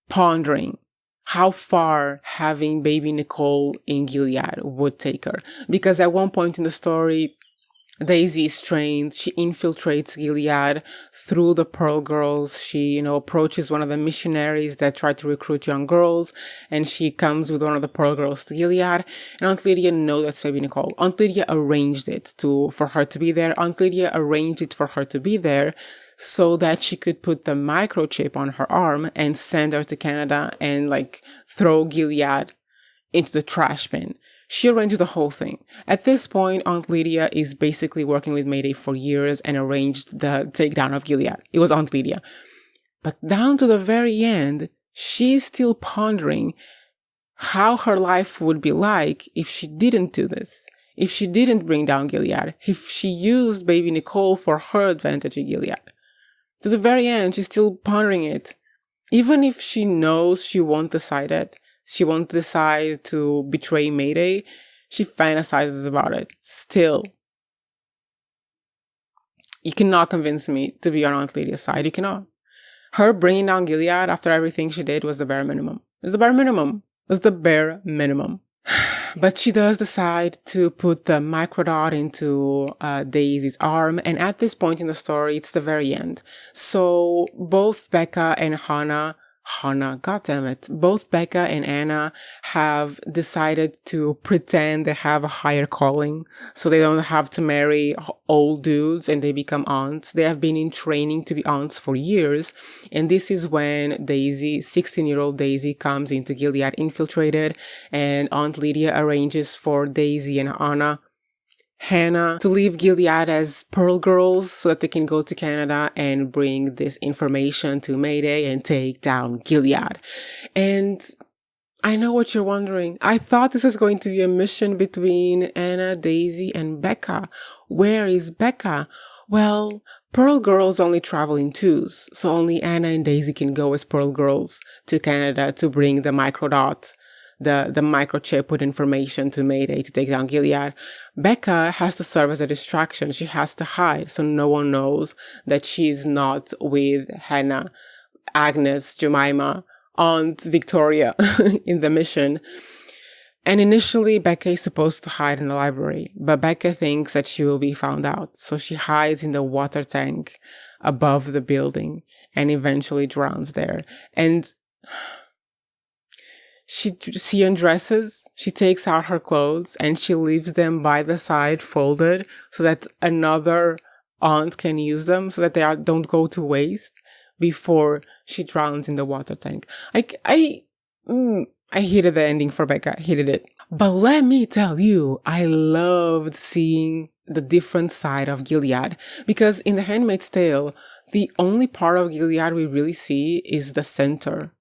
pondering how far having baby Nicole in Gilead would take her. Because at one point in the story, Daisy is trained. She infiltrates Gilead through the Pearl Girls. She, approaches one of the missionaries that try to recruit young girls, and she comes with one of the Pearl Girls to Gilead. And Aunt Lydia knows that's baby Nicole. Aunt Lydia arranged it for her to be there. Aunt Lydia arranged it for her to be there so that she could put the microchip on her arm and send her to Canada and throw Gilead into the trash bin. She arranged the whole thing. At this point, Aunt Lydia is basically working with Mayday for years and arranged the takedown of Gilead. It was Aunt Lydia. But down to the very end, she's still pondering how her life would be like if she didn't do this. If she didn't bring down Gilead. If she used baby Nicole for her advantage in Gilead. To the very end, she's still pondering it. Even if she knows she won't decide it, she won't decide to betray Mayday, she fantasizes about it. Still. You cannot convince me to be on Aunt Lydia's side. You cannot. Her bringing down Gilead after everything she did was the bare minimum. It was the bare minimum. It was the bare minimum. But she does decide to put the microdot into Daisy's arm. And at this point in the story, it's the very end. So both Becca and both Becca and Anna have decided to pretend they have a higher calling so they don't have to marry old dudes and they become aunts. They have been in training to be aunts for years. And this is when Daisy, 16-year-old Daisy, comes into Gilead infiltrated, and Aunt Lydia arranges for Daisy and Hannah to leave Gilead as Pearl Girls so that they can go to Canada and bring this information to Mayday and take down Gilead. And I know what you're wondering. I thought this was going to be a mission between Anna, Daisy, and Becca. Where is Becca? Well, Pearl Girls only travel in twos, so only Anna and Daisy can go as Pearl Girls to Canada to bring the microdot, the microchip with information to Mayday to take down Gilead. Becca has to serve as a distraction. She has to hide so no one knows that she's not with Hannah, Agnes, Jemima, Aunt Victoria in the mission. And initially, Becca is supposed to hide in the library, but Becca thinks that she will be found out. So she hides in the water tank above the building and eventually drowns there. And she undresses, she takes out her clothes, and she leaves them by the side folded so that another aunt can use them so that they don't go to waste before she drowns in the water tank. I hated the ending for Becca. I hated it. But let me tell you, I loved seeing the different side of Gilead, because in The Handmaid's Tale, the only part of Gilead we really see is the center,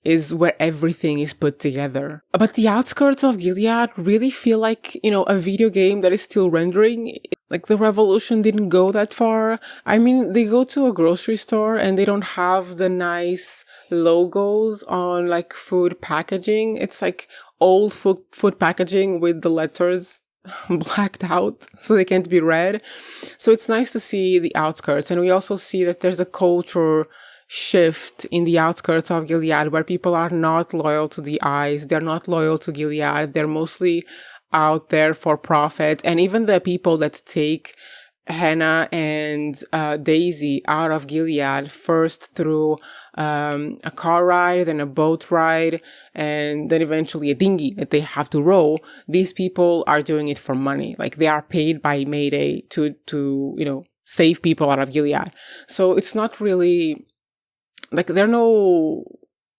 is where everything is put together. But the outskirts of Gilead really feel like, a video game that is still rendering. Like, the revolution didn't go that far. I mean, they go to a grocery store and they don't have the nice logos on food packaging. It's old food packaging with the letters blacked out so they can't be read. So it's nice to see the outskirts. And we also see that there's a culture shift in the outskirts of Gilead where people are not loyal to the eyes. They're not loyal to Gilead. They're mostly out there for profit. And even the people that take Hannah and Daisy out of Gilead first through a car ride, then a boat ride, and then eventually a dinghy that they have to row. These people are doing it for money. They are paid by Mayday to save people out of Gilead. So it's not really there are no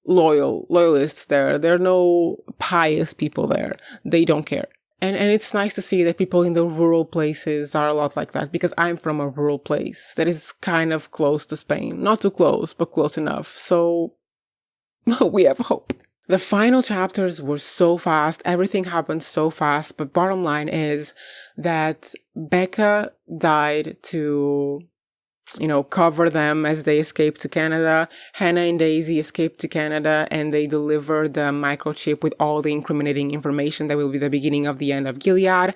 loyalists there. There are no pious people there. They don't care. And it's nice to see that people in the rural places are a lot like that, because I'm from a rural place that is kind of close to Spain. Not too close, but close enough. So we have hope. The final chapters were so fast. Everything happened so fast. But bottom line is that Becca died to cover them as they escaped to Canada. Hannah and Daisy escaped to Canada, and they delivered the microchip with all the incriminating information that will be the beginning of the end of Gilead.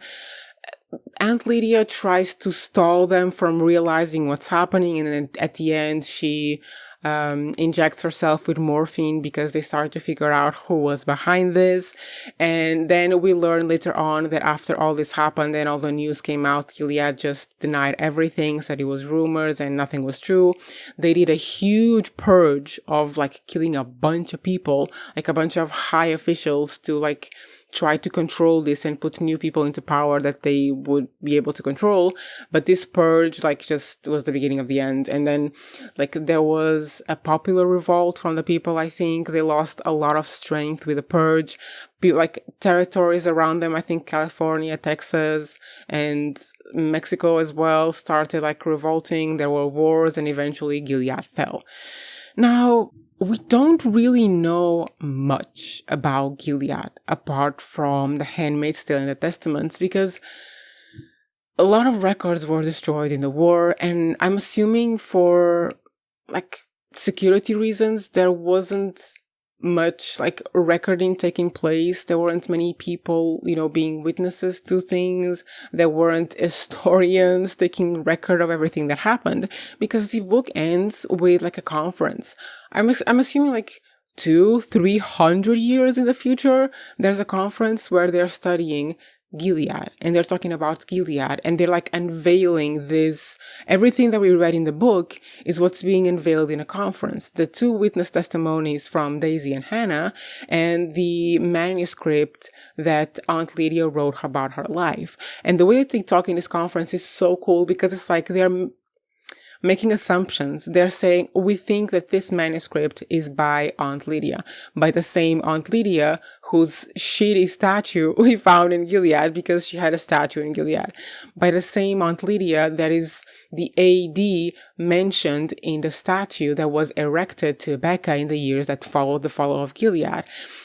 Aunt Lydia tries to stall them from realizing what's happening, and then at the end she injects herself with morphine because they start to figure out who was behind this. And then we learn later on that after all this happened and all the news came out, Gilead just denied everything, said it was rumors and nothing was true. They did a huge purge of like killing a bunch of people, like a bunch of high officials to like try to control this and put new people into power that they would be able to control. But this purge like just was the beginning of the end. And then like there was a popular revolt from the people. I think they lost a lot of strength with the purge. Like territories around them, I think California, Texas, and Mexico as well started like revolting. There were wars and eventually Gilead fell. Now, we don't really know much about Gilead apart from the handmaid's tale and the testaments because a lot of records were destroyed in the war, and I'm assuming for like security reasons there wasn't much like recording taking place. There weren't many people, being witnesses to things. There weren't historians taking record of everything that happened because the book ends with like a conference. I'm assuming like 200-300 years in the future, there's a conference where they're studying Gilead and they're talking about Gilead and they're like unveiling this. Everything that we read in the book is what's being unveiled in a conference. The 2 witness testimonies from Daisy and Hannah and the manuscript that Aunt Lydia wrote about her life. And the way that they talk in this conference is so cool because it's like they're making assumptions. They're saying, we think that this manuscript is by Aunt Lydia, by the same Aunt Lydia whose shitty statue we found in Gilead because she had a statue in Gilead, by the same Aunt Lydia that is the AD mentioned in the statue that was erected to Becca in the years that followed the fall of Gilead.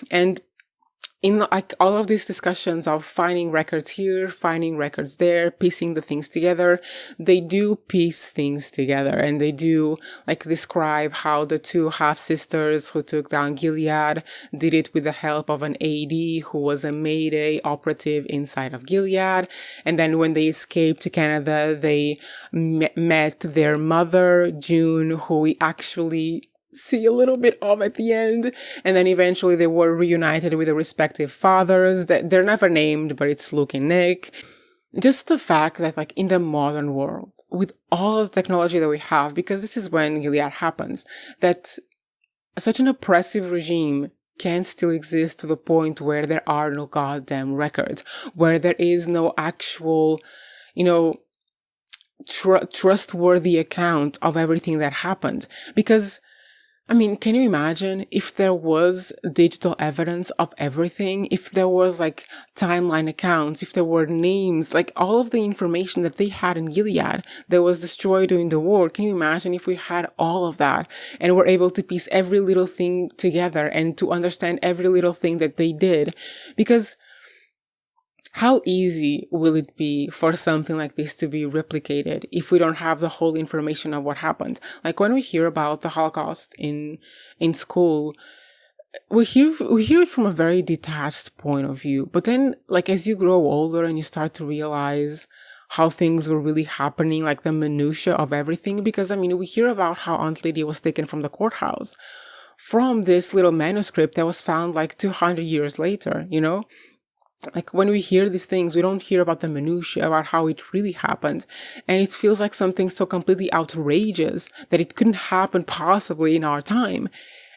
And in like all of these discussions of finding records here, finding records there, piecing the things together, they do piece things together and they do like describe how the 2 half-sisters who took down Gilead did it with the help of an AD who was a Mayday operative inside of Gilead. And then when they escaped to Canada, they met their mother, June, who we actually see a little bit of at the end. And then eventually they were reunited with their respective fathers. They're never named, but it's Luke and Nick. Just the fact that like in the modern world, with all the technology that we have, because this is when Gilead happens, that such an oppressive regime can still exist to the point where there are no goddamn records, where there is no actual, trustworthy account of everything that happened. Because can you imagine if there was digital evidence of everything? If there was like timeline accounts, if there were names, like all of the information that they had in Gilead that was destroyed during the war. Can you imagine if we had all of that and were able to piece every little thing together and to understand every little thing that they did? Because how easy will it be for something like this to be replicated if we don't have the whole information of what happened? Like when we hear about the Holocaust in school, we hear it from a very detached point of view. But then, like as you grow older and you start to realize how things were really happening, like the minutia of everything, because we hear about how Aunt Lydia was taken from the courthouse from this little manuscript that was found like 200 years later, Like when we hear these things, we don't hear about the minutiae, about how it really happened. And it feels like something so completely outrageous that it couldn't happen possibly in our time.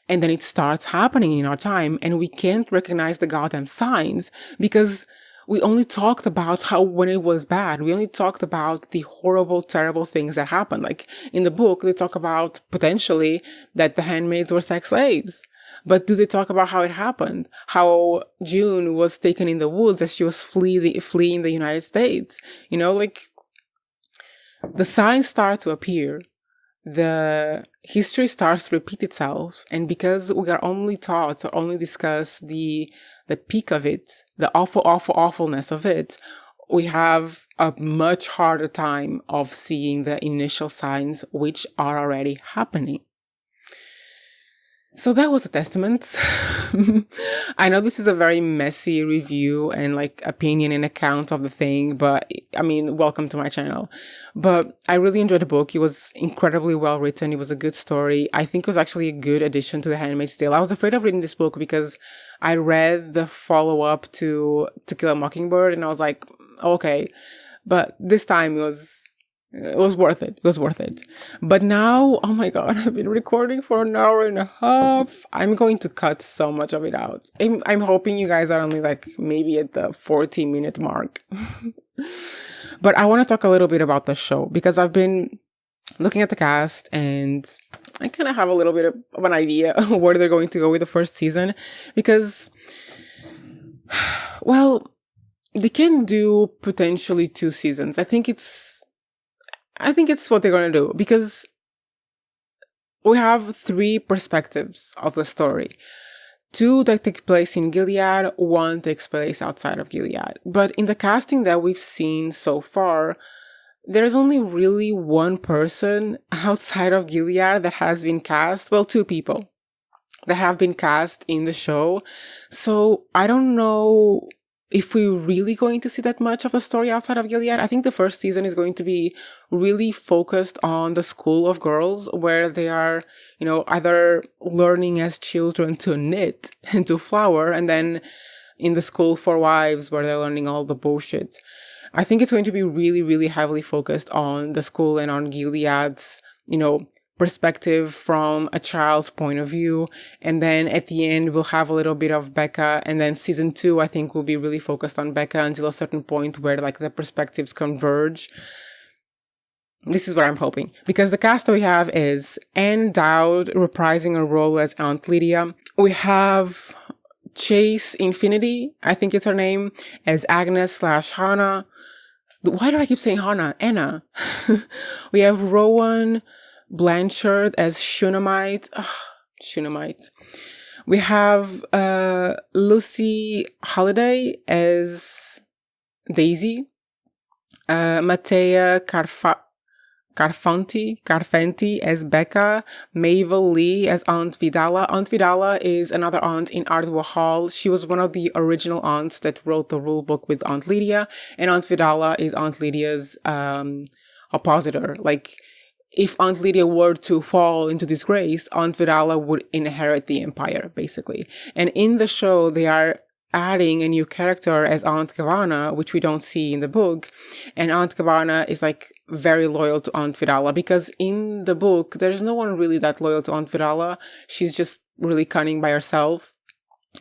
And then it starts happening in our time and we can't recognize the goddamn signs because we only talked about how when it was bad, we only talked about the horrible, terrible things that happened. Like in the book, they talk about potentially that the handmaids were sex slaves. But do they talk about how it happened? How June was taken in the woods as she was fleeing the United States? Like the signs start to appear. The history starts to repeat itself. And because we are only taught to only discuss the peak of it, the awfulness of it, we have a much harder time of seeing the initial signs which are already happening. So that was a testament. I know this is a very messy review and like opinion and account of the thing, but I mean, welcome to my channel. But I really enjoyed the book. It was incredibly well written. It was a good story. I think it was actually a good addition to The Handmaid's Tale. I was afraid of reading this book because I read the follow-up to To Kill a Mockingbird and I was like, okay. But this time it was worth it. It was worth it. But now, oh my God, I've been recording for an hour and a half. I'm going to cut so much of it out. I'm hoping you guys are only like maybe at the 40-minute mark. But I want to talk a little bit about the show because I've been looking at the cast and I kind of have a little bit of an idea of where they're going to go with the first season because, well, they can do potentially 2 seasons. I think it's what they're going to do because we have 3 perspectives of the story. 2 that take place in Gilead, 1 takes place outside of Gilead. But in the casting that we've seen so far, there's only really 1 person outside of Gilead that has been cast. Well, 2 people that have been cast in the show. So I don't know if we're really going to see that much of the story outside of Gilead. I think the first season is going to be really focused on the school of girls where they are, either learning as children to knit and to flower, and then in the school for wives where they're learning all the bullshit. I think it's going to be really, really heavily focused on the school and on Gilead's, perspective from a child's point of view. And then at the end, we'll have a little bit of Becca. And then season 2, I think will be really focused on Becca until a certain point where like the perspectives converge. This is what I'm hoping. Because the cast that we have is Anne Dowd reprising a role as Aunt Lydia. We have Chase Infinity, I think it's her name, as Agnes/Hannah. Why do I keep saying Hannah? Anna. We have Rowan Blanchard as Shunammite. Shunammite. We have Lucy Holiday as Daisy. Matea Carfenti as Becca. Mabel Lee as Aunt Vidala. Aunt Vidala is another aunt in Ardua Hall. She was one of the original aunts that wrote the rule book with Aunt Lydia. And Aunt Vidala is Aunt Lydia's oppositor. Like, if Aunt Lydia were to fall into disgrace, Aunt Vidala would inherit the empire, basically. And in the show, they are adding a new character as Aunt Gavanna, which we don't see in the book. And Aunt Gavanna is like very loyal to Aunt Vidala because in the book, there's no one really that loyal to Aunt Vidala. She's just really cunning by herself.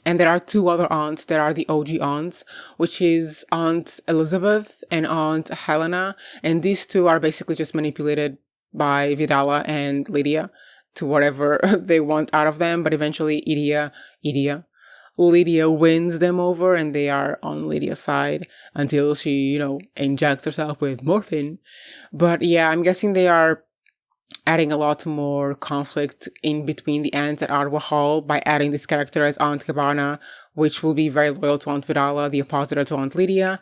And there are 2 other aunts that are the OG aunts, which is Aunt Elizabeth and Aunt Helena. And these 2 are basically just manipulated by Vidala and Lydia to whatever they want out of them. But eventually Lydia wins them over and they are on Lydia's side until she, injects herself with morphine. But yeah, I'm guessing they are adding a lot more conflict in between the aunts at Ardua Hall by adding this character as Aunt Gavanna, which will be very loyal to Aunt Vidala, the oppositor to Aunt Lydia.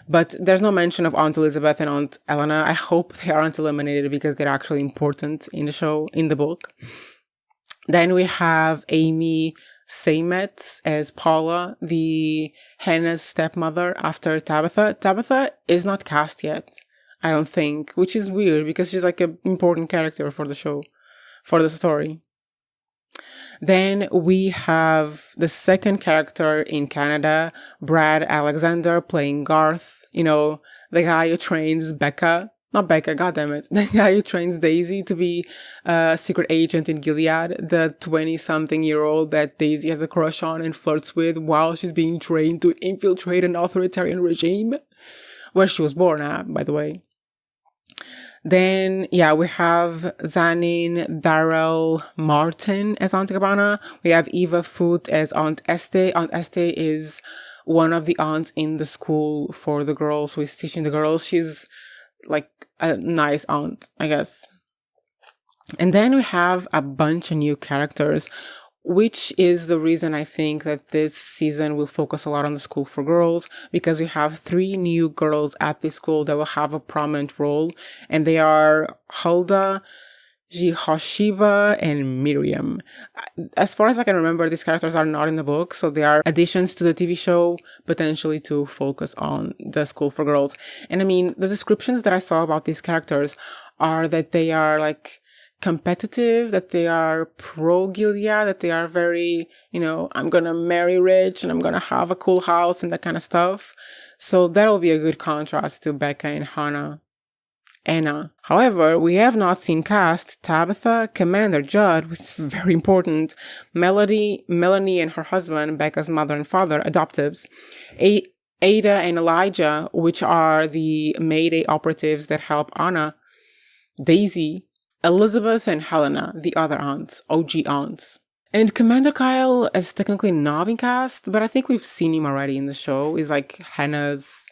But there's no mention of Aunt Elizabeth and Aunt Elena. I hope they aren't eliminated because they're actually important in the show, in the book. Then we have Amy Seymetz as Paula, the Hannah's stepmother after Tabitha. Tabitha is not cast yet, I don't think, which is weird because she's like an important character for the show, for the story. Then we have the second character in Canada, Brad Alexander, playing Garth, the guy who trains Becca. Not Becca, goddammit. The guy who trains Daisy to be a secret agent in Gilead, the 20-something-year-old that Daisy has a crush on and flirts with while she's being trained to infiltrate an authoritarian regime, where she was born at, by the way. Then, we have Janine Darrell Martin as Aunt Gavanna. We have Eva Foot as Aunt Este. Aunt Este is one of the aunts in the school for the girls who is teaching the girls. She's like a nice aunt, I guess. And then we have a bunch of new characters, which is the reason I think that this season will focus a lot on the school for girls, because we have 3 new girls at this school that will have a prominent role, and they are Hulda, Jehoshiba and Miriam. As far as I can remember, these characters are not in the book, so they are additions to the TV show, potentially to focus on the school for girls. And I mean, the descriptions that I saw about these characters are that they are like competitive, that they are pro Gilead, that they are very, I'm gonna marry rich and I'm gonna have a cool house and that kind of stuff. So that'll be a good contrast to Becca and Anna. However, we have not seen cast Tabitha, Commander Judd, which is very important, Melanie and her husband, Becca's mother and father, adoptives, Ada and Elijah, which are the Mayday operatives that help Anna, Daisy, Elizabeth and Helena, the other aunts, OG aunts. And Commander Kyle is technically not been cast, but I think we've seen him already in the show. He's like Hannah's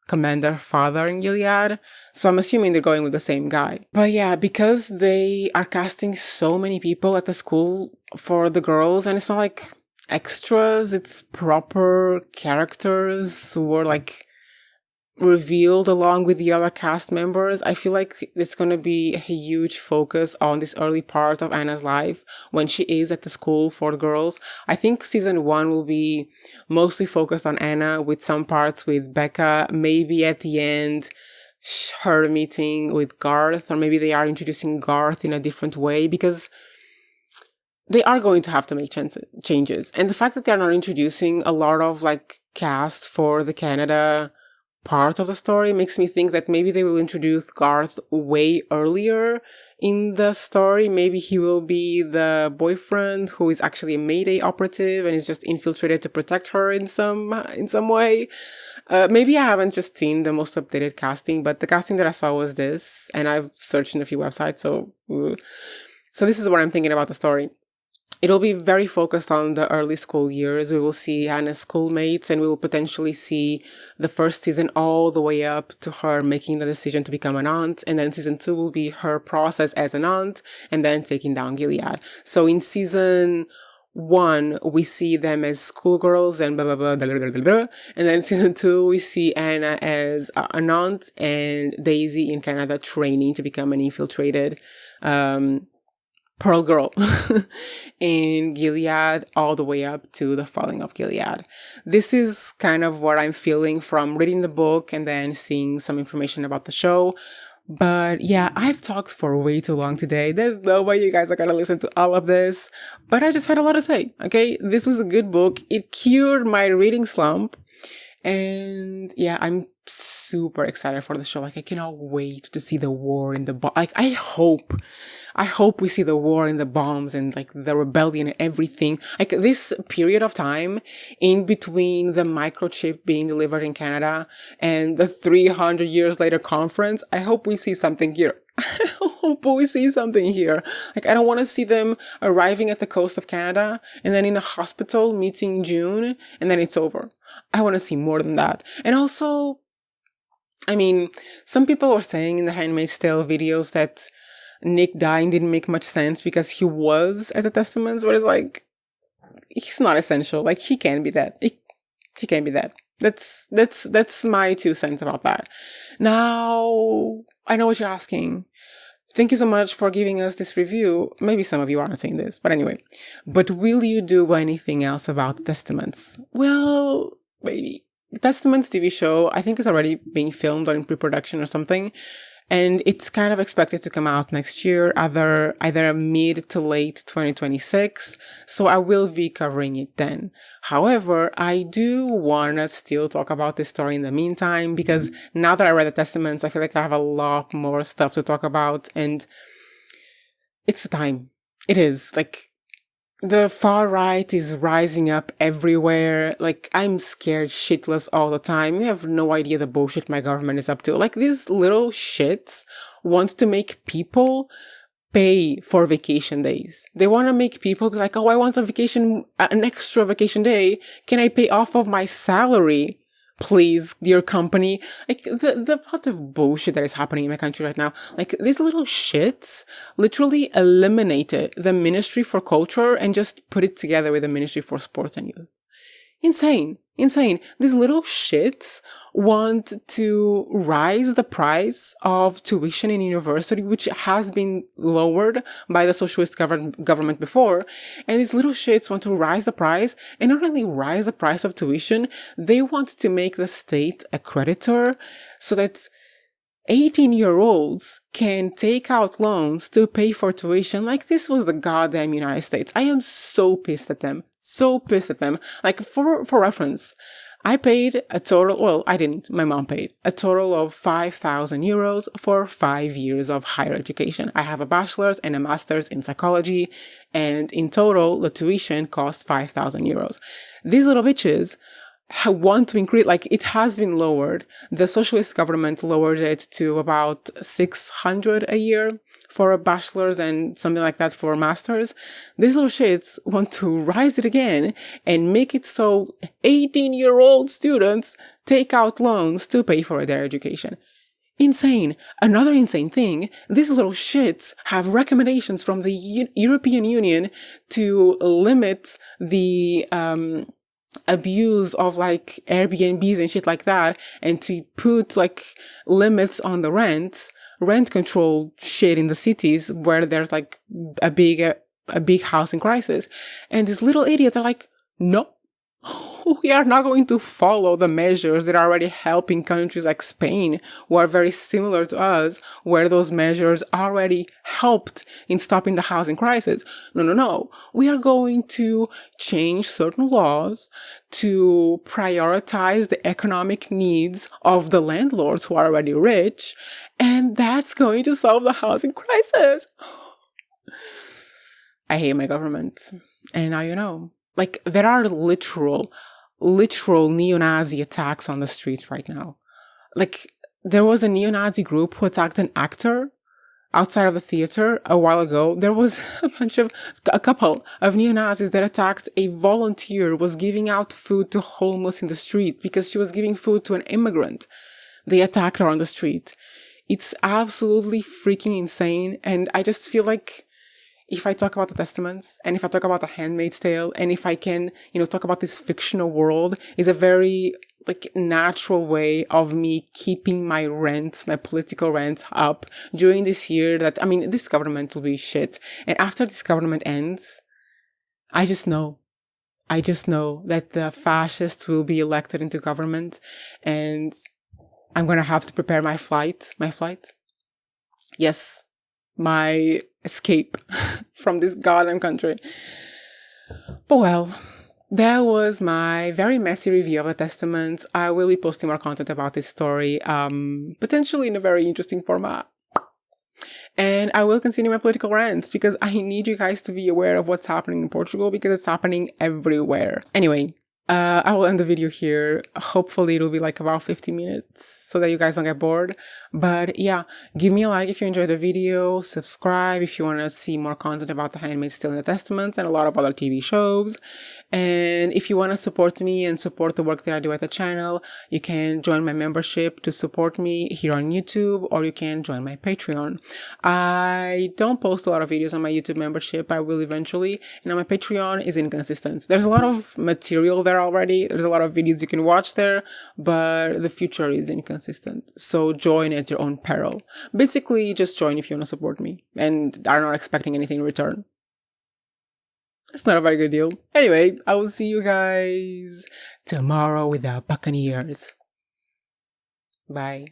commander father in Gilead, so I'm assuming they're going with the same guy. But yeah, because they are casting so many people at the school for the girls, and it's not like extras, it's proper characters who were like revealed along with the other cast members, I feel like it's going to be a huge focus on this early part of Anna's life when she is at the school for the girls. I think season 1 will be mostly focused on Anna, with some parts with Becca, maybe at the end her meeting with Garth, or maybe they are introducing Garth in a different way, because they are going to have to make changes. And the fact that they're not introducing a lot of like cast for the Canada part of the story makes me think that maybe they will introduce Garth way earlier in the story. Maybe he will be the boyfriend who is actually a Mayday operative and is just infiltrated to protect her in some way. Maybe I haven't just seen the most updated casting, but the casting that I saw was this, and I've searched in a few websites, so this is what I'm thinking about the story. It'll be very focused on the early school years. We will see Hannah's schoolmates, and we will potentially see the first season all the way up to her making the decision to become an aunt. And then season 2 will be her process as an aunt and then taking down Gilead. So in season 1, we see them as schoolgirls and blah, blah, blah, blah, blah, blah, blah. And then season 2, we see Anna as an aunt and Daisy in Canada training to become an infiltrated, Pearl Girl in Gilead, all the way up to the falling of Gilead. This is kind of what I'm feeling from reading the book and then seeing some information about the show. But yeah, I've talked for way too long today. There's no way you guys are gonna listen to all of this, but I just had a lot to say, okay? This was a good book. It cured my reading slump. And yeah, I'm super excited for the show. Like, I cannot wait to see the war in the like, I hope we see the war in the bombs and like the rebellion and everything. Like, this period of time in between the microchip being delivered in Canada and the 300 years later conference, I hope we see something here. I hope we see something here. Like, I don't want to see them arriving at the coast of Canada and then in a hospital meeting June and then it's over. I want to see more than that. And also, I mean, some people were saying in the Handmaid's Tale videos that Nick dying didn't make much sense because he was at the Testaments, but it's like, he's not essential. Like, he can be that. He can be that. That's my 2 cents about that. Now, I know what you're asking. Thank you so much for giving us this review. Maybe some of you aren't saying this, but anyway. But will you do anything else about the Testaments? Well, maybe. The Testaments TV show, I think, is already being filmed or in pre-production or something. And it's kind of expected to come out next year, either mid to late 2026. So I will be covering it then. However, I do want to still talk about this story in the meantime, because now that I read the Testaments, I feel like I have a lot more stuff to talk about, and it's the time. It is. Like, the far right is rising up everywhere. Like, I'm scared shitless all the time. You have no idea the bullshit my government is up to. Like, these little shits want to make people pay for vacation days. They want to make people be like, oh, I want an extra vacation day. Can I pay off of my salary? Please, dear company. Like, the pot of bullshit that is happening in my country right now. Like, these little shits literally eliminated the Ministry for Culture and just put it together with the Ministry for Sports and Youth. Insane. Insane. These little shits want to rise the price of tuition in university, which has been lowered by the socialist government before. And these little shits want to rise the price, and not only rise the price of tuition, they want to make the state a creditor so that 18-year-olds can take out loans to pay for tuition like this was the goddamn United States. I am so pissed at them. So pissed at them. Like, for reference, I paid a total, well, I didn't, my mom paid a total of 5,000 euros for 5 years of higher education. I have a bachelor's and a master's in psychology, and in total, the tuition cost 5,000 euros. These little bitches want to increase, like, it has been lowered. The socialist government lowered it to about 600 a year for a bachelor's and something like that for a master's. These little shits want to rise it again and make it so 18-year-old students take out loans to pay for their education. Insane. Another insane thing, these little shits have recommendations from the European Union to limit the abuse of like Airbnbs and shit like that, and to put like limits on the rent control shit in the cities where there's like a big housing crisis. And these little idiots are like, no, we are not going to follow the measures that are already helping countries like Spain, who are very similar to us, where those measures already helped in stopping the housing crisis. No. We are going to change certain laws to prioritize the economic needs of the landlords who are already rich, and that's going to solve the housing crisis. I hate my government. And now you know. Like, there are literal neo-Nazi attacks on the streets right now. Like, there was a neo-Nazi group who attacked an actor outside of the theater a while ago. There was a couple of neo-Nazis that attacked a volunteer who was giving out food to homeless in the street because she was giving food to an immigrant. They attacked her on the street. It's absolutely freaking insane. And I just feel like, if I talk about the Testaments, and if I talk about the Handmaid's Tale, and if I can, talk about this fictional world, is a very, like, natural way of me keeping my political rent up during this year that, this government will be shit. And after this government ends, I just know that the fascists will be elected into government, and I'm gonna have to prepare my flight. Yes. My escape from this goddamn country. But well, that was my very messy review of the Testament. I will be posting more content about this story, potentially in a very interesting format. And I will continue my political rants because I need you guys to be aware of what's happening in Portugal because it's happening everywhere. Anyway, I will end the video here. Hopefully it'll be like about 50 minutes so that you guys don't get bored. But yeah, give me a like if you enjoyed the video, subscribe if you want to see more content about The Handmaid's Tale and the Testaments and a lot of other TV shows. And if you want to support me and support the work that I do at the channel, you can join my membership to support me here on YouTube, or you can join my Patreon. I don't post a lot of videos on my YouTube membership. I will eventually. And on my Patreon is inconsistent. There's a lot of material there already. There's a lot of videos you can watch there, but the future is inconsistent. So join at your own peril. Basically, just join if you want to support me and are not expecting anything in return. It's not a very good deal. Anyway, I will see you guys tomorrow with the Buccaneers. Bye.